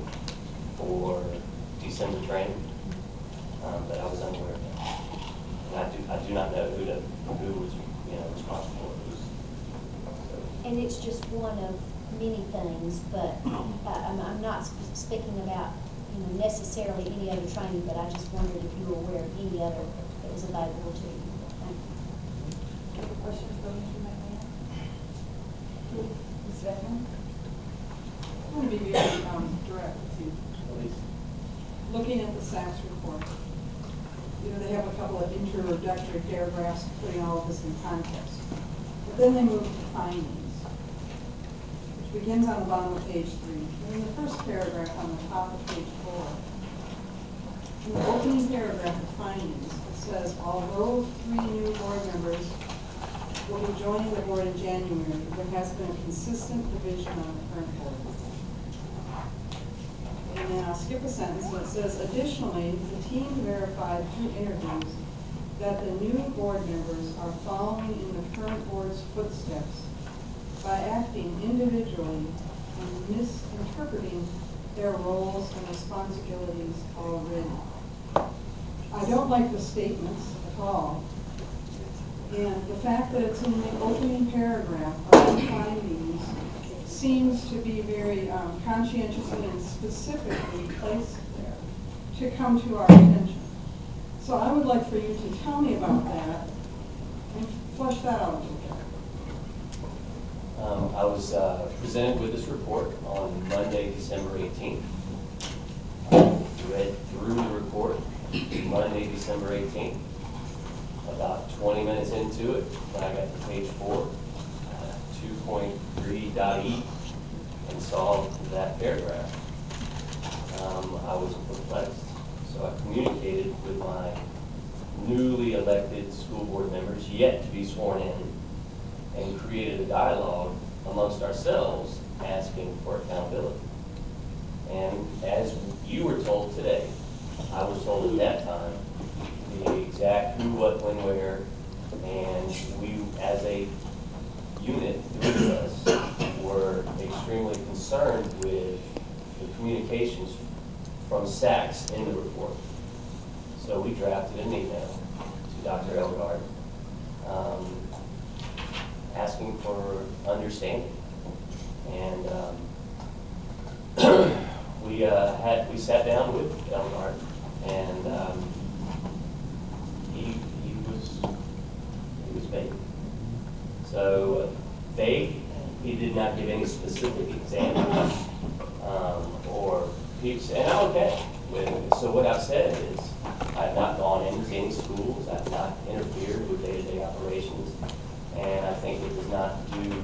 for December training, but I was unaware of that. And I do not know who was responsible for who's.
And it's just one of many things, but I'm not speaking about necessarily any other training, but I just wondered if you were aware of any other that was available to you. Thank you.
Any questions for Mr. McMahon? Ms. Beckman? I want to be very direct with you.
looking at the SACS report, they have a couple of introductory paragraphs putting all of this in context. But then they move to findings, which begins on the bottom of page 3. And in the first paragraph on the top of page 4, in the opening paragraph of findings, it says, although 3 new board members will be joining the board in January, there has been a consistent division on the current board. And then I'll skip a sentence that says, additionally, the team verified through interviews that the new board members are following in the current board's footsteps by acting individually and misinterpreting their roles and responsibilities already. I don't like the statements at all. And the fact that it's in the opening paragraph of the findings seems to be very conscientiously and specifically placed there to come to our attention. So I would like for you to tell me about that and flesh that out a little bit.
I was presented with this report on Monday, December 18th. Read through the report Monday, December 18th. About 20 minutes into it, when I got to page 4, 2.3.e, and saw that paragraph. I was perplexed, so I communicated with my newly elected school board members, yet to be sworn in, and created a dialogue amongst ourselves asking for accountability. And as you were told today, I was told at that time the exact who, what, when, where, and we, as a unit, the three of us, were extremely concerned with the communications from SACS in the report. So we drafted an email to Dr. Elgard asking for understanding. And we sat down with Elgard, and he was vague. So he did not give any specific examples or peeps, and I'm okay with it. So what I've said is I've not gone into any schools, I've not interfered with day-to-day operations, and I think it does not do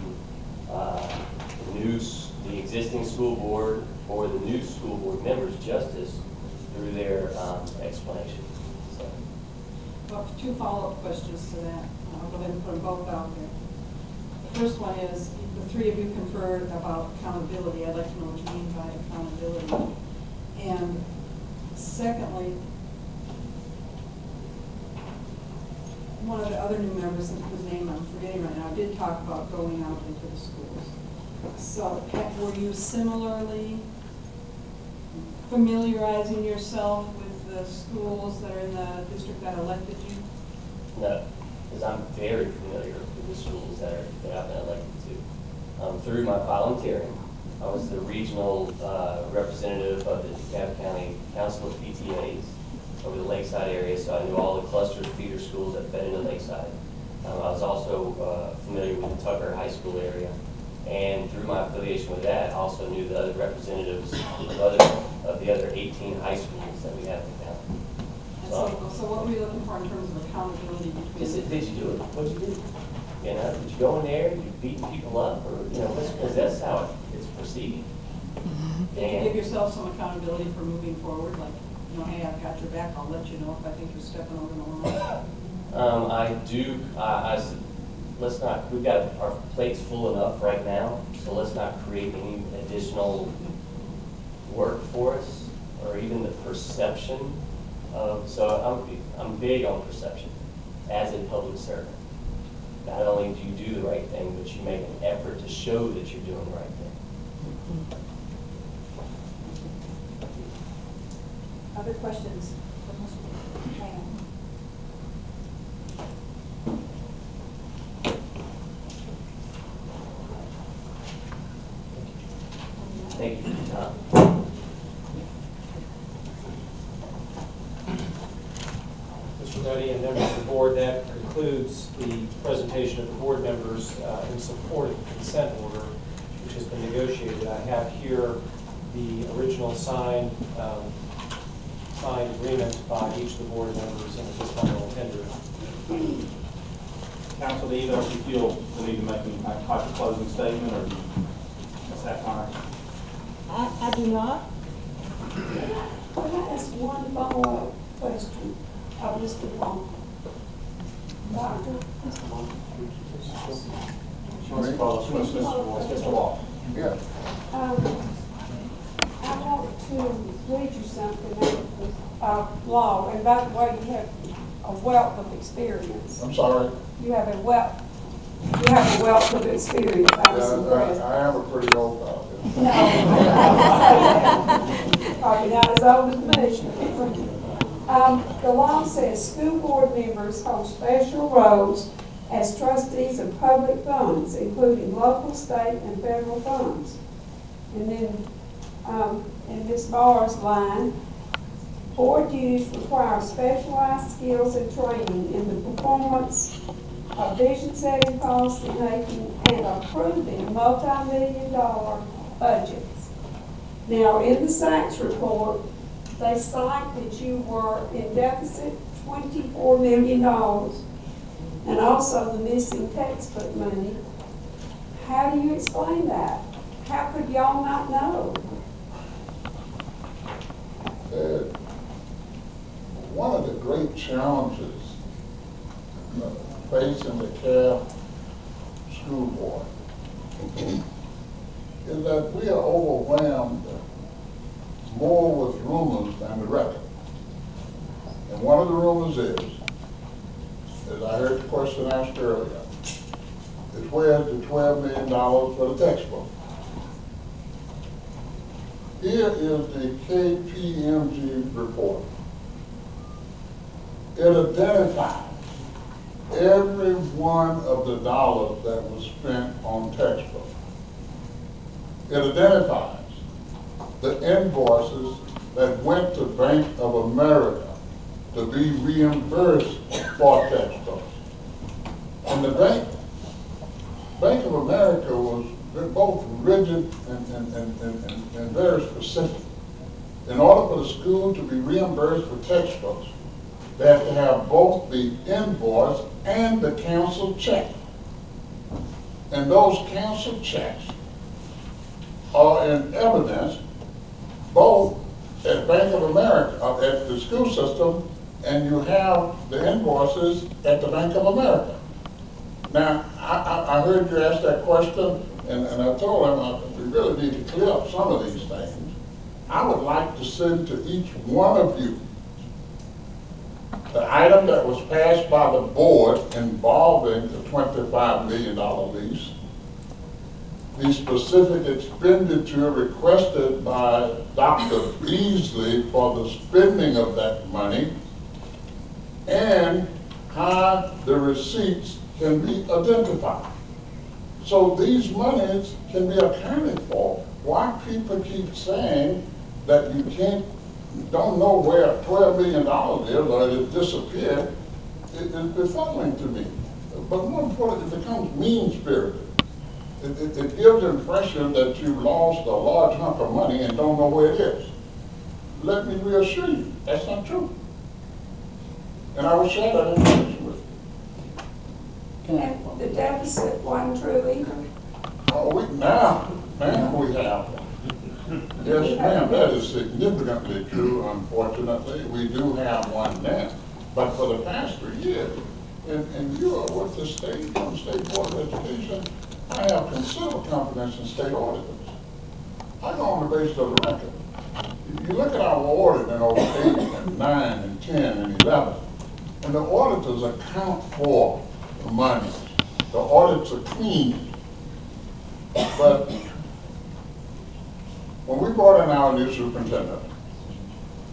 the existing school board or the new school board members justice through their explanation. So.
Well, 2 follow-up questions to that. I'll go ahead and put them both out there. The first one is, the 3 of you conferred about accountability. I'd like to know what you mean by accountability. And secondly, one of the other new members, whose name I'm forgetting right now, did talk about going out into the schools. So were you similarly familiarizing yourself with the schools that are in the district that elected you?
No, because I'm very familiar with the schools that I've been elected to. Through my volunteering, I was the regional representative of the DeKalb County Council of PTAs over the Lakeside area, so I knew all the cluster of feeder schools that fed into Lakeside. I was also familiar with the Tucker High School area, and through my affiliation with that, I also knew the other representatives of the other 18 high schools that we have in the county.
So what were you looking for in terms of accountability between?
Just did you do it? What'd you do? You know, did you go in there? Did you beat people up, or because that's how it's perceived.
Did you give yourself some accountability for moving forward, like, hey, I've got your back. I'll let you know if I think you're stepping over the line.
I do. Let's not. We've got our plates full enough right now, so let's not create any additional work for us, or even the perception of. So I'm big on perception as a public servant. Not only do you do the right thing, but you make an effort to show that you're doing the right thing.
Other questions?
Thank you for your time.
Mr. Moody and members of the board, that concludes the presentation of the board members in support of the consent order, which has been negotiated. I have here the original signed signed agreement by each of the board members and at this time will tender.
Council, do either of you feel the need to make any type of closing statement, or Ms. Hackmeyer?
I do not. Can I ask one follow-up question of Mr. Wong? Doctor, Mr. Wong?
Mr. Wall.
Yeah.
I want to read you something out of law, and by the way, you have a wealth of experience.
I'm sorry.
You have a wealth of experience. I was impressed.
I am a pretty old fellow.
No, I didn't say that. Probably not as old as me. The law says school board members hold special roles as trustees of public funds, including local, state, and federal funds. And then in Ms. Barr's line, board duties require specialized skills and training in the performance of vision setting, policy making, and approving multi-million-dollar budgets. Now, in the SACS report, they cite that you were in deficit $24 million, and also the missing textbook money. How do you explain that? How could y'all not know?
One of the great challenges facing the DeKalb School Board is that we are overwhelmed more with rumors than the record. And one of the rumors is, as I heard the question asked earlier, is where's the $12 million for the textbook? Here is the KPMG report. It identifies every one of the dollars that was spent on textbooks. It identifies the invoices that went to Bank of America to be reimbursed for textbooks. And the Bank of America was both rigid and very specific. In order for the school to be reimbursed for textbooks, they have to have both the invoice and the canceled check. And those canceled checks are in evidence both at Bank of America, at the school system, and you have the invoices at the Bank of America. Now, I heard you ask that question, and I told him we really need to clear up some of these things. I would like to send to each one of you the item that was passed by the board involving the $25 million lease, the specific expenditure requested by Dr. Beasley for the spending of that money, and how the receipts can be identified. So these monies can be accounted for. Why people keep saying that you don't know where $12 million is or it disappeared, it's befuddling to me. But more important, it becomes mean-spirited. It gives the impression that you lost a large hunk of money and don't know where it is. Let me reassure you, that's not true. And I will share that information with you.
And the deficit wasn't true either?
Oh, now we have one. Yes, ma'am, that is significantly true, unfortunately. We do have one now. But for the past 3 years, and you are with the state Board of Education, I have considerable confidence in state auditors. I go on the basis of the record. If you look at our audit in 08 and 9 and 10 and 11, and the auditors account for the money. The audits are clean. But when we brought in our new superintendent,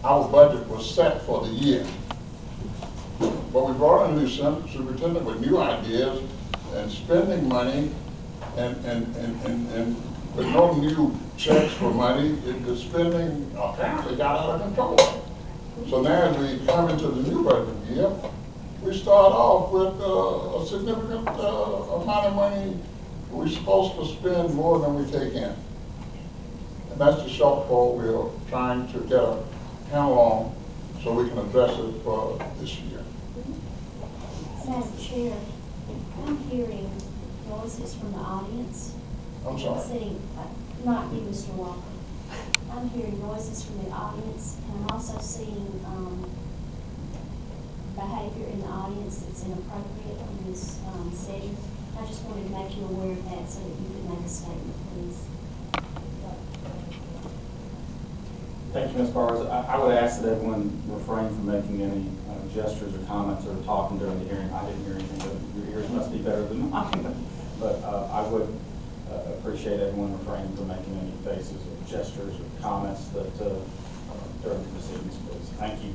our budget was set for the year. But we brought in a new superintendent with new ideas and spending money and with no new checks for money, the spending apparently got out of control. So now as we come into the new budget year, we start off with a significant amount of money we're supposed to spend more than we take in. And that's the shortfall we're trying to get a handle on so we can address it for this year.
Madam Chair, I'm hearing noises from the audience.
I'm sorry.
Seeing, not you, Mr. Walker. I'm hearing noises from the audience, and I'm also seeing behavior in the audience that's inappropriate in this setting. I just wanted to make you aware of that so that you could make a statement, please.
Thank you, Ms. Bars. I would ask that everyone refrain from making any gestures or comments or talking during the hearing. I didn't hear anything, but your ears must be better than mine. But I would appreciate everyone refraining from making any faces or gestures or comments that during the proceedings, please. Thank you.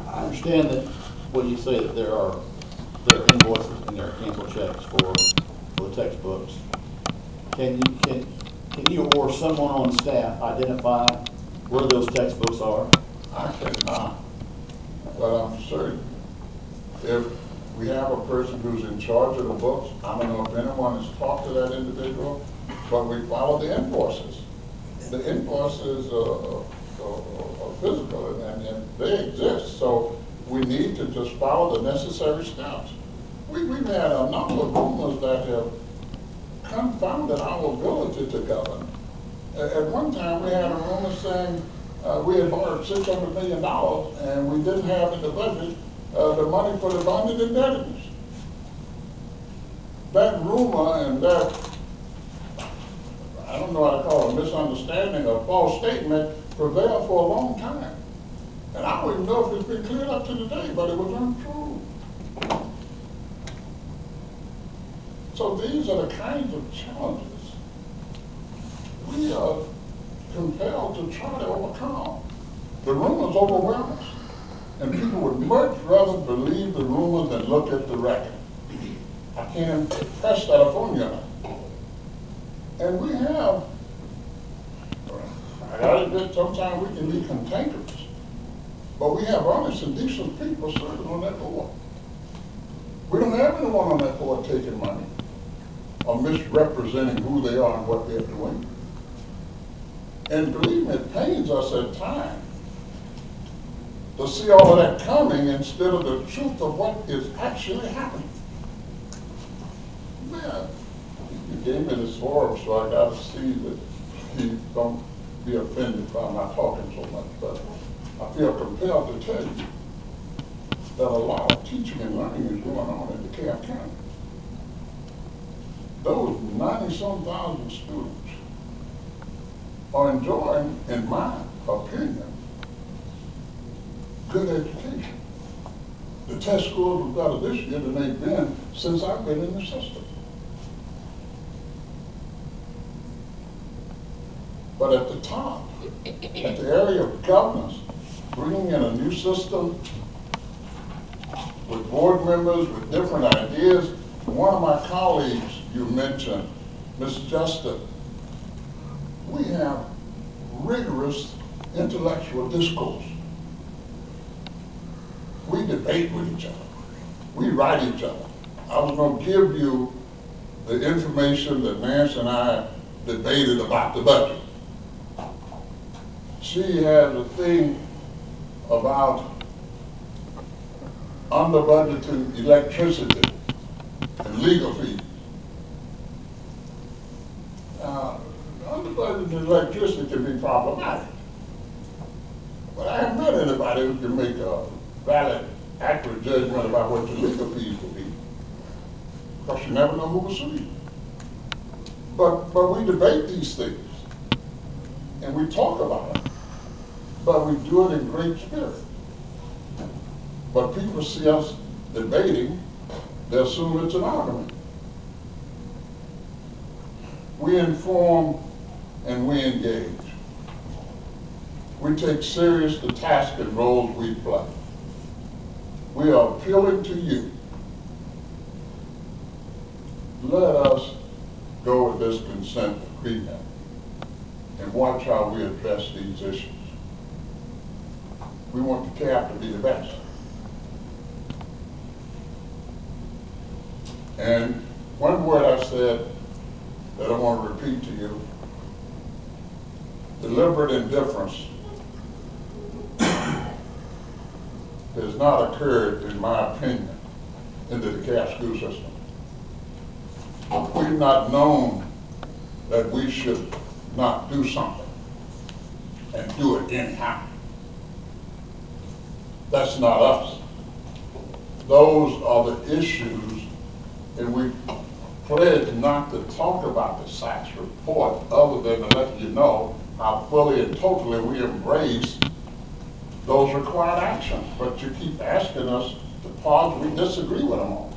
I understand that when you say that there are invoices and there are canceled checks for the textbooks. Can you or someone on staff identify where those textbooks are?
I cannot, but I'm certain if we have a person who's in charge of the books, I don't know if anyone has talked to that individual, but we follow the invoices. The invoices are physical and they exist, so we need to just follow the necessary steps. We've had a number of rumors that have confounded our ability to govern. At one time, we had a rumor saying we had borrowed $600 million and we didn't have in the budget the money for the bonded indebtedness. That rumor and that, I don't know how to call it, misunderstanding or false statement prevailed for a long time. And I don't even know if it's been cleared up to today, but it was untrue. So these are the kinds of challenges we are compelled to try to overcome. The rumors overwhelm us, and people would much rather believe the rumor than look at the record. I can't impress that upon you. And we have, I gotta admit, sometimes we can be cantankerous, but we have honest and decent people serving on that board. We don't have anyone on that board taking money or misrepresenting who they are and what they're doing. And believe me, it pains us at times to see all of that coming instead of the truth of what is actually happening. Man, you gave me this forum, so I got to see that you don't be offended if I'm not talking so much, but I feel compelled to tell you that a lot of teaching and learning is going on in DeKalb County. Those 90-some thousand students are enjoying, in my opinion, good education. The test scores are better this year than they've been since I've been in the system. But at the top, at the area of governance, bringing in a new system with board members with different ideas. One of my colleagues you mentioned, Ms. Justin, we have rigorous intellectual discourse. We debate with each other. We write each other. I was going to give you the information that Nancy and I debated about the budget. She has a thing about under-budgeted electricity and legal fees. Under-budgeted electricity can be problematic. But I haven't met anybody who can make a valid, accurate judgment about what your legal fees will be. Because you never know who will sue you. But we debate these things. And we talk about them. But we do it in great spirit. But people see us debating, they assume it's an argument. We inform and we engage. We take serious the task and roles we play. We are appealing to you. Let us go with this consent agreement and watch how we address these issues. We want the DeKalb to be the best. And one word I said that I want to repeat to you deliberate indifference has not occurred, in my opinion, in the DeKalb school system. We've not known that we should not do something and do it anyhow. That's not us. Those are the issues, and we pledged not to talk about the SACS report other than to let you know how fully and totally we embrace those required actions. But you keep asking us to pause, we disagree with them all.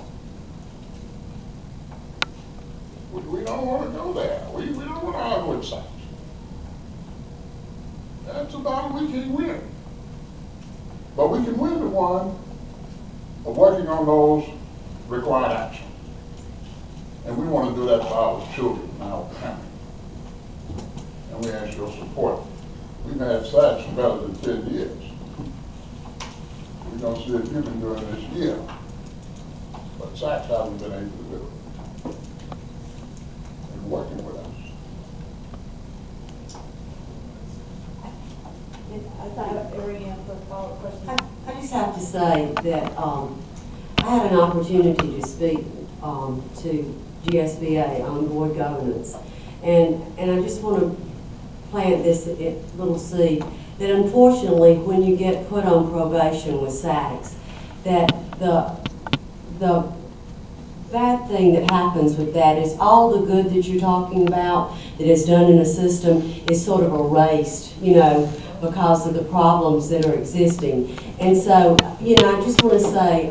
We don't want to go there. We don't want to argue with SACS. That's a battle we can win. But we can win the one of working on those required actions. And we want to do that for our children and our family. And we ask your support. We've had SACS for better than 10 years. We're going to see if you can do it this year. But SACS hasn't been able to do it. And working with us.
I just have to say that I had an opportunity to speak to GSBA on board governance. And I just want to plant this little seed that unfortunately when you get put on probation with SACS, that the bad thing that happens with that is all the good that you're talking about that is done in the system is sort of erased, you know, because of the problems that are existing. And so, you know, I just want to say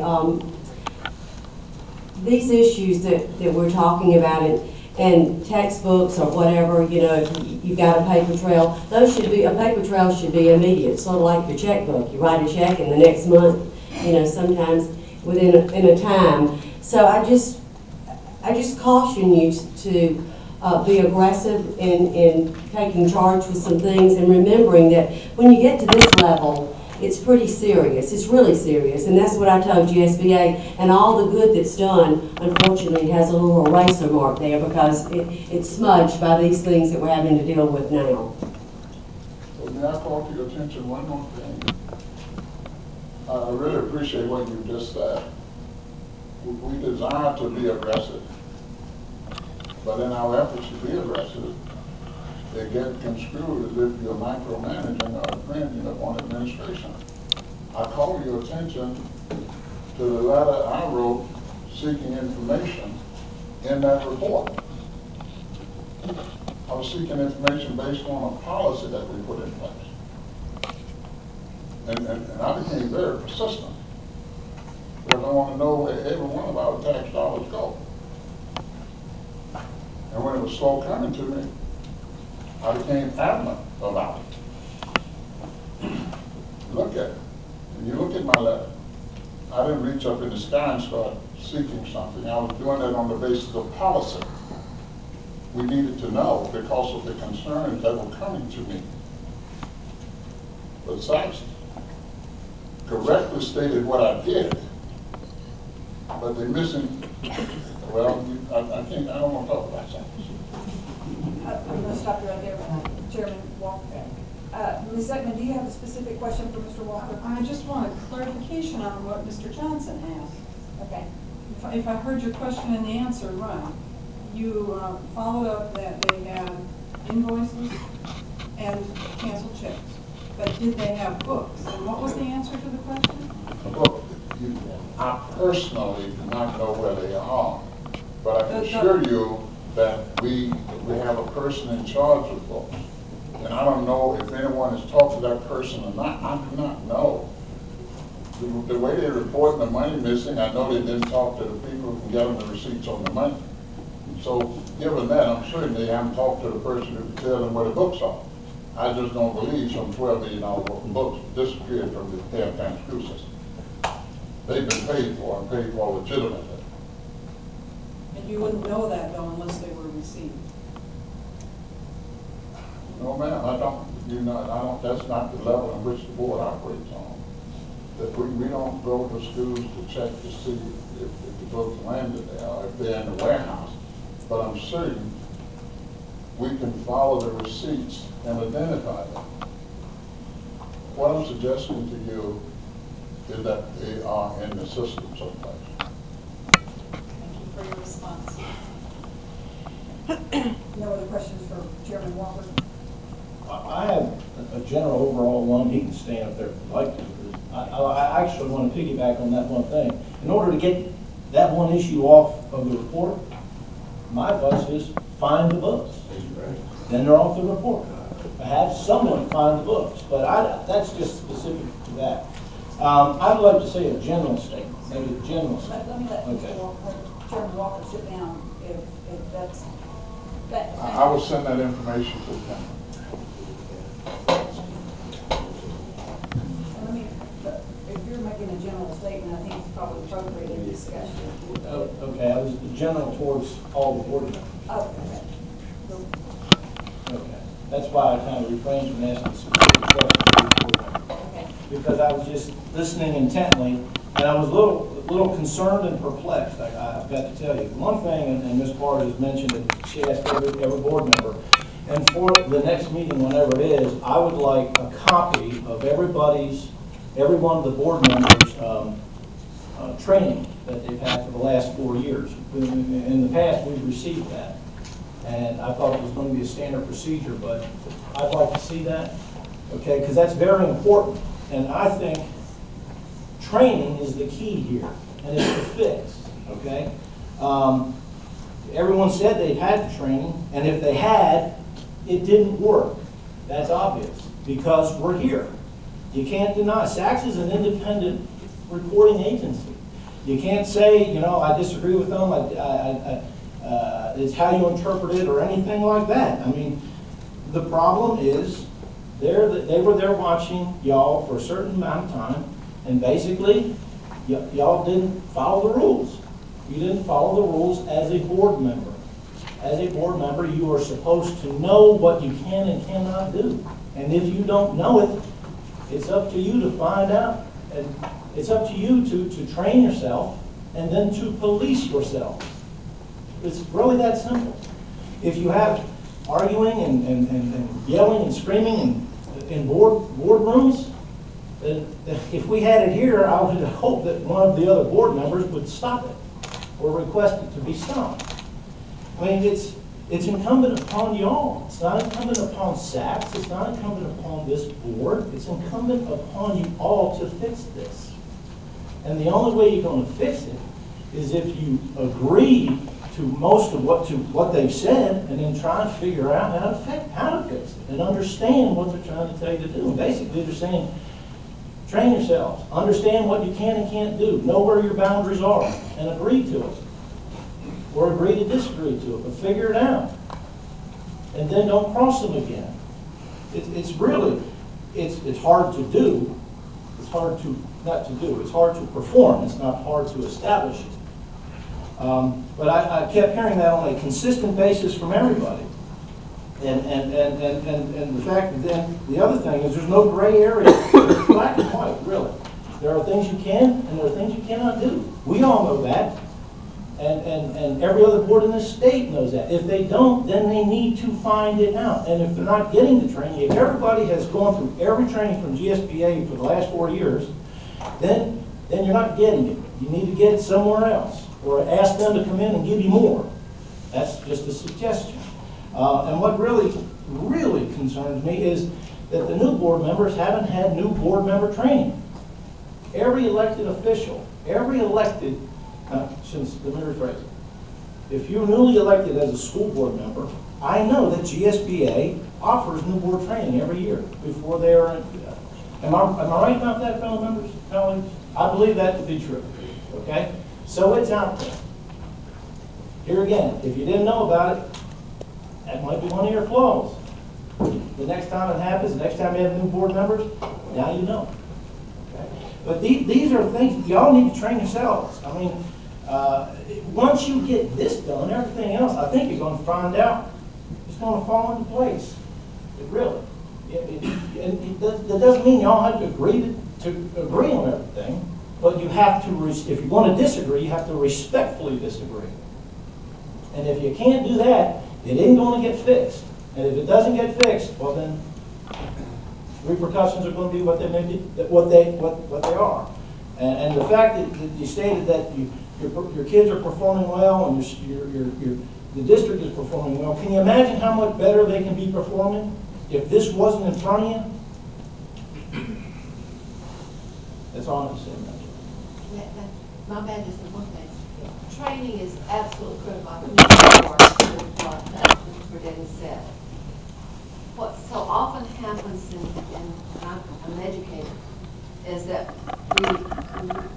these issues that we're talking about and textbooks or whatever, you know, if you've got a paper trail, those should be, a paper trail should be immediate, sort of like your checkbook. You write a check and the next month, you know, sometimes within a time. So I just caution you to be aggressive in taking charge with some things and remembering that when you get to this level, it's pretty serious. It's really serious. And that's what I told GSBA. And all the good that's done, unfortunately, has a little eraser mark there because it's smudged by these things that we're having to deal with now.
So may I call to your attention one more thing? I really appreciate what you just said. We desire to be aggressive. But in our efforts to be aggressive, they get construed as if you're micromanaging or infringing upon administration. I call your attention to the letter I wrote seeking information in that report. I was seeking information based on a policy that we put in place. And I became very persistent because I want to know where every one of our tax dollars go. And when it was slow coming to me, I became adamant about it. Look at it. When you look at my letter, I didn't reach up in the sky and start seeking something. I was doing that on the basis of policy. We needed to know because of the concerns that were coming to me. But SACS correctly stated what I did, but they're missing, well, I don't want to talk about SACS.
I'm going to stop you right there, Chairman Walker. Ms. Zeckman, do you have a specific question for Mr. Walker? I just want a clarification on what Mr. Johnson asked.
Okay.
If I heard your question and the answer right, you followed up that they had invoices and canceled checks. But did they have books? And what was the answer to the question?
Look, I personally do not know where they are, but I can assure you that we have a person in charge of books. And I don't know if anyone has talked to that person or not. I do not know. The way they're reporting the money missing, I know they didn't talk to the people who can get them the receipts on the money. So given that, I'm certain they haven't talked to the person who can tell them where the books are. I just don't believe some $12 million books disappeared from the DeKalb County School System. They've been paid for and paid for legitimately.
And you wouldn't know that though unless they were received.
No, ma'am, I don't. That's not the level in which the board operates on. That we don't go to schools to check to see if the books landed there or if they're in the warehouse. But I'm certain we can follow the receipts and identify them. What I'm suggesting to you is that they are in the system someplace.
Thank you for your response. No other questions for Chairman Walker?
I have a general overall one. He can stand up there if he'd like to. I actually want to piggyback on that one thing. In order to get that one issue off of the report, my advice is find the books. Then they're off the report. Have someone find the books, but that's just specific to that. I'd like to say a general statement, maybe a general statement.
Let me let
Okay.
Chairman Walker sit down if that's.
I will send that information to them.
If you're making a general statement, I think it's probably appropriate in discussion.
Okay, I was general towards all the board members.
Oh, okay.
Okay, that's why I kind of refrained from asking specific questions.
Okay.
Because I was just listening intently, and I was a little concerned and perplexed, I've got to tell you. One thing, and Ms. Barr has mentioned it, she asked every board member, and for the next meeting, whenever it is, I would like a copy of every one of the board members' training that they've had for the last 4 years. In the past, we've received that, and I thought it was going to be a standard procedure, but I'd like to see that, okay, because that's very important, and I think training is the key here, and it's the fix, okay? Everyone said they've had the training, and if they had, it didn't work. That's obvious, because we're here. You can't deny, SACS is an independent reporting agency. You can't say, you know, I disagree with them, it's how you interpret it or anything like that. I mean, the problem is, they were there watching y'all for a certain amount of time, and basically, y'all didn't follow the rules. You didn't follow the rules as a board member. As a board member, you are supposed to know what you can and cannot do. And if you don't know it, it's up to you to find out. And it's up to you to train yourself and then to police yourself. It's really that simple. If you have arguing and yelling and screaming in boardrooms, if we had it here, I would hope that one of the other board members would stop it or request it to be stopped. I mean, it's incumbent upon y'all. It's not incumbent upon SACS. It's not incumbent upon this board. It's incumbent upon you all to fix this. And the only way you're going to fix it is if you agree to most of what they've said, and then try and figure out how to fix it and understand what they're trying to tell you to do. And basically, they're saying, train yourselves, understand what you can and can't do, know where your boundaries are, and agree to it. Or agree to disagree to it, but figure it out. And then don't cross them again. It's really hard to do. It's hard to, not to do, it's hard to perform. It's not hard to establish it. But I kept hearing that on a consistent basis from everybody. And the fact that then, the other thing is there's no gray area. It's black and white, really. There are things you can and there are things you cannot do. We all know that. And every other board in this state knows that. If they don't, then they need to find it out. And if they're not getting the training, if everybody has gone through every training from GSBA for the last 4 years, then you're not getting it. You need to get it somewhere else. Or ask them to come in and give you more. That's just a suggestion. And what really concerns me is that the new board members haven't had new board member training. Every elected official, let me rephrase it. If you're newly elected as a school board member, I know that GSBA offers new board training every year before they are in. Am I right about that, fellow members, colleagues? I believe that to be true, okay? So it's out there. Here again, if you didn't know about it, that might be one of your flaws. The next time it happens, the next time you have new board members, now you know. Okay? But these are things, y'all need to train yourselves. I mean, once you get this done, everything else, I think you're going to find out it's going to fall into place. It really. That doesn't mean y'all have to agree on everything, but you have to, if you want to disagree, you have to respectfully disagree. And if you can't do that, It ain't gonna get fixed. And if it doesn't get fixed, well then, repercussions are gonna be what they may be, what they are. And the fact that you stated that your kids are performing well and the district is performing well, can you imagine how much better they can be performing if this wasn't in front of you? That's all I'm saying.
My bad, just one thing. Training is absolutely critical. I couldn't agree more with what Dennis said. What so often happens, and I'm an educator, is that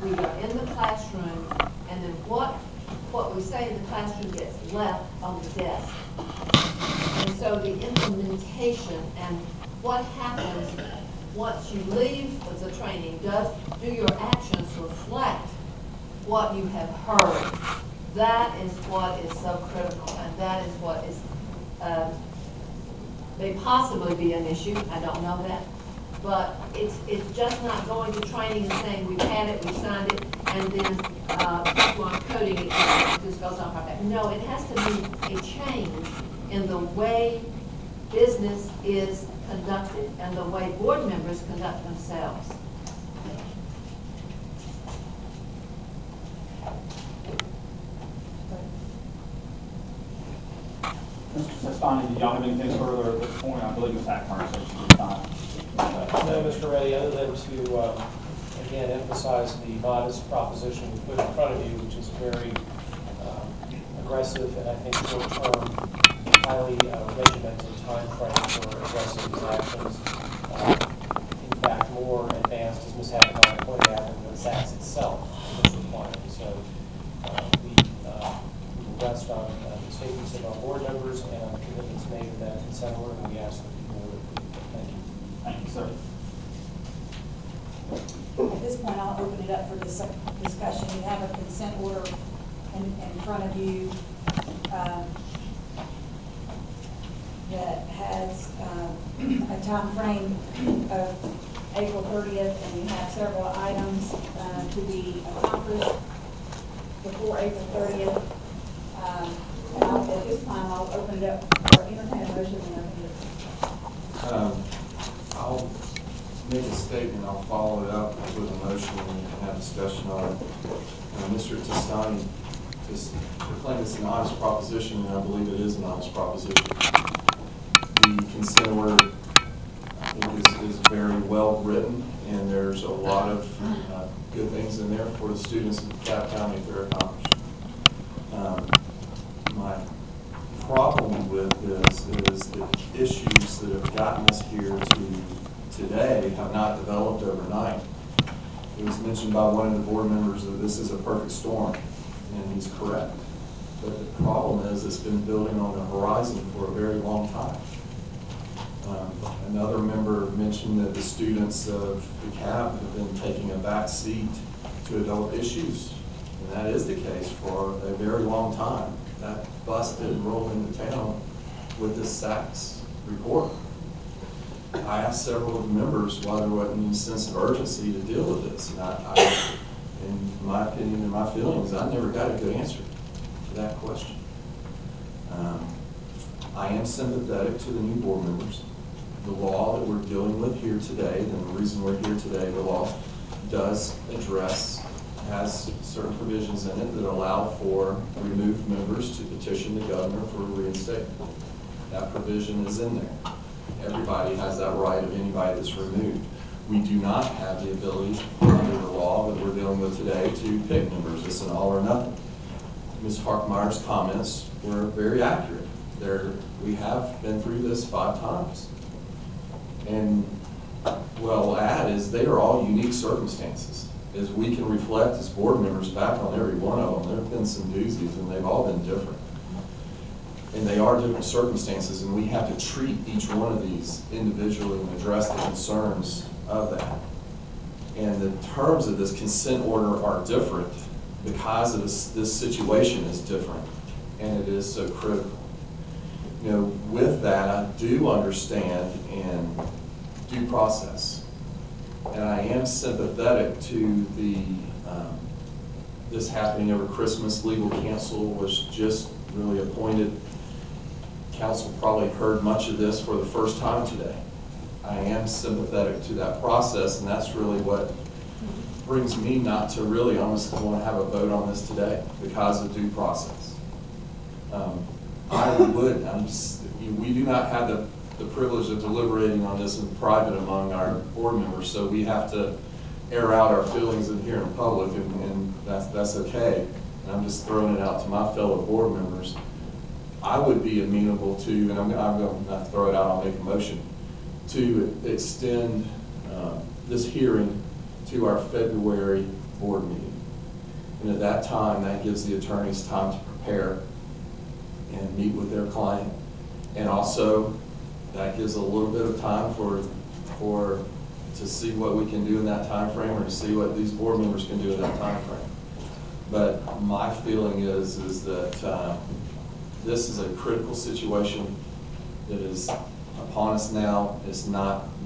we are in the classroom, and then what we say in the classroom gets left on the desk. And so the implementation and what happens once you leave the training, do your actions reflect what you have heard? That is what is so critical, and that is what is may possibly be an issue. I don't know that, but it's just not going to training and saying we've had it, we've signed it, and then people are coding it. It just goes on like that. No, it has to be a change in the way business is conducted and the way board members conduct themselves.
Mr. Sestani, do y'all have anything further at this point? I believe Ms. Ackmeyer said she was fine.
No, Mr. Reddy, other than to, again, emphasize the modest proposition we put in front of you, which is very aggressive and I think short-term, highly regimented time frame for addressing these actions. In fact, more advanced, as Ms. Ackmeyer pointed out, than the SACS itself is required. So we will rest on the statements of our board members and on the commitments made in that consent order, and we ask that people would approve. Thank you.
Thank you, sir.
At this point, I'll open it up for discussion. You have a consent order in front of you that has a time frame of April 30th, and you have several items to be accomplished before April 30th. At this time, I'll open it up for entertain a motion and open it.
I'll make a statement, I'll follow it up with a motion, and we can have discussion on it. Mr. Testani just proclaimed it's an honest proposition, and I believe it is an honest proposition. The consent order, I think, is very well written, and there's a lot of good things in there for the students of DeKalb County if they're accomplished. My problem with this is the issues that have gotten us here to today have not developed overnight. It was mentioned by one of the board members that this is a perfect storm, and he's correct. But the problem is it's been building on the horizon for a very long time. Another member mentioned that the students of DeKalb have been taking a back seat to adult issues, and that is the case for a very long time. That bus didn't roll into town with this SACS report. I asked several of the members why there wasn't any sense of urgency to deal with this, and I in my opinion and my feelings, I never got a good answer to that question. I am sympathetic to the new board members. The law that we're dealing with here today, and the reason we're here today, the law does address, has certain provisions in it that allow for removed members to petition the governor for reinstatement. That provision is in there. Everybody has that right of anybody that's removed. We do not have the ability under the law that we're dealing with today to pick members. It's an all or nothing. Ms. Harkmeyer's comments were very accurate. We have been through this 5 times. And what I'll add is they are all unique circumstances. As we can reflect as board members back on every one of them, there have been some doozies and they've all been different. And they are different circumstances, and we have to treat each one of these individually and address the concerns of that. And the terms of this consent order are different because of this situation is different, and it is so critical. You know, with that, I do understand and due process. And I am sympathetic to the this happening over Christmas. Legal counsel was just really appointed. council probably heard much of this for the first time today. I am sympathetic to that process, and that's really what brings me not to really honestly want to have a vote on this today because of due process. We do not have the privilege of deliberating on this in private among our board members, so we have to air out our feelings in here in public, and that's okay. And I'm just throwing it out to my fellow board members. I would be amenable to, and I'm going to throw it out, I'll make a motion, to extend this hearing to our February board meeting. And at that time, that gives the attorneys time to prepare and meet with their client. And also, that gives a little bit of time to see what we can do in that time frame, or to see what these board members can do in that time frame. But my feeling is that this is a critical situation that is upon us now. It's not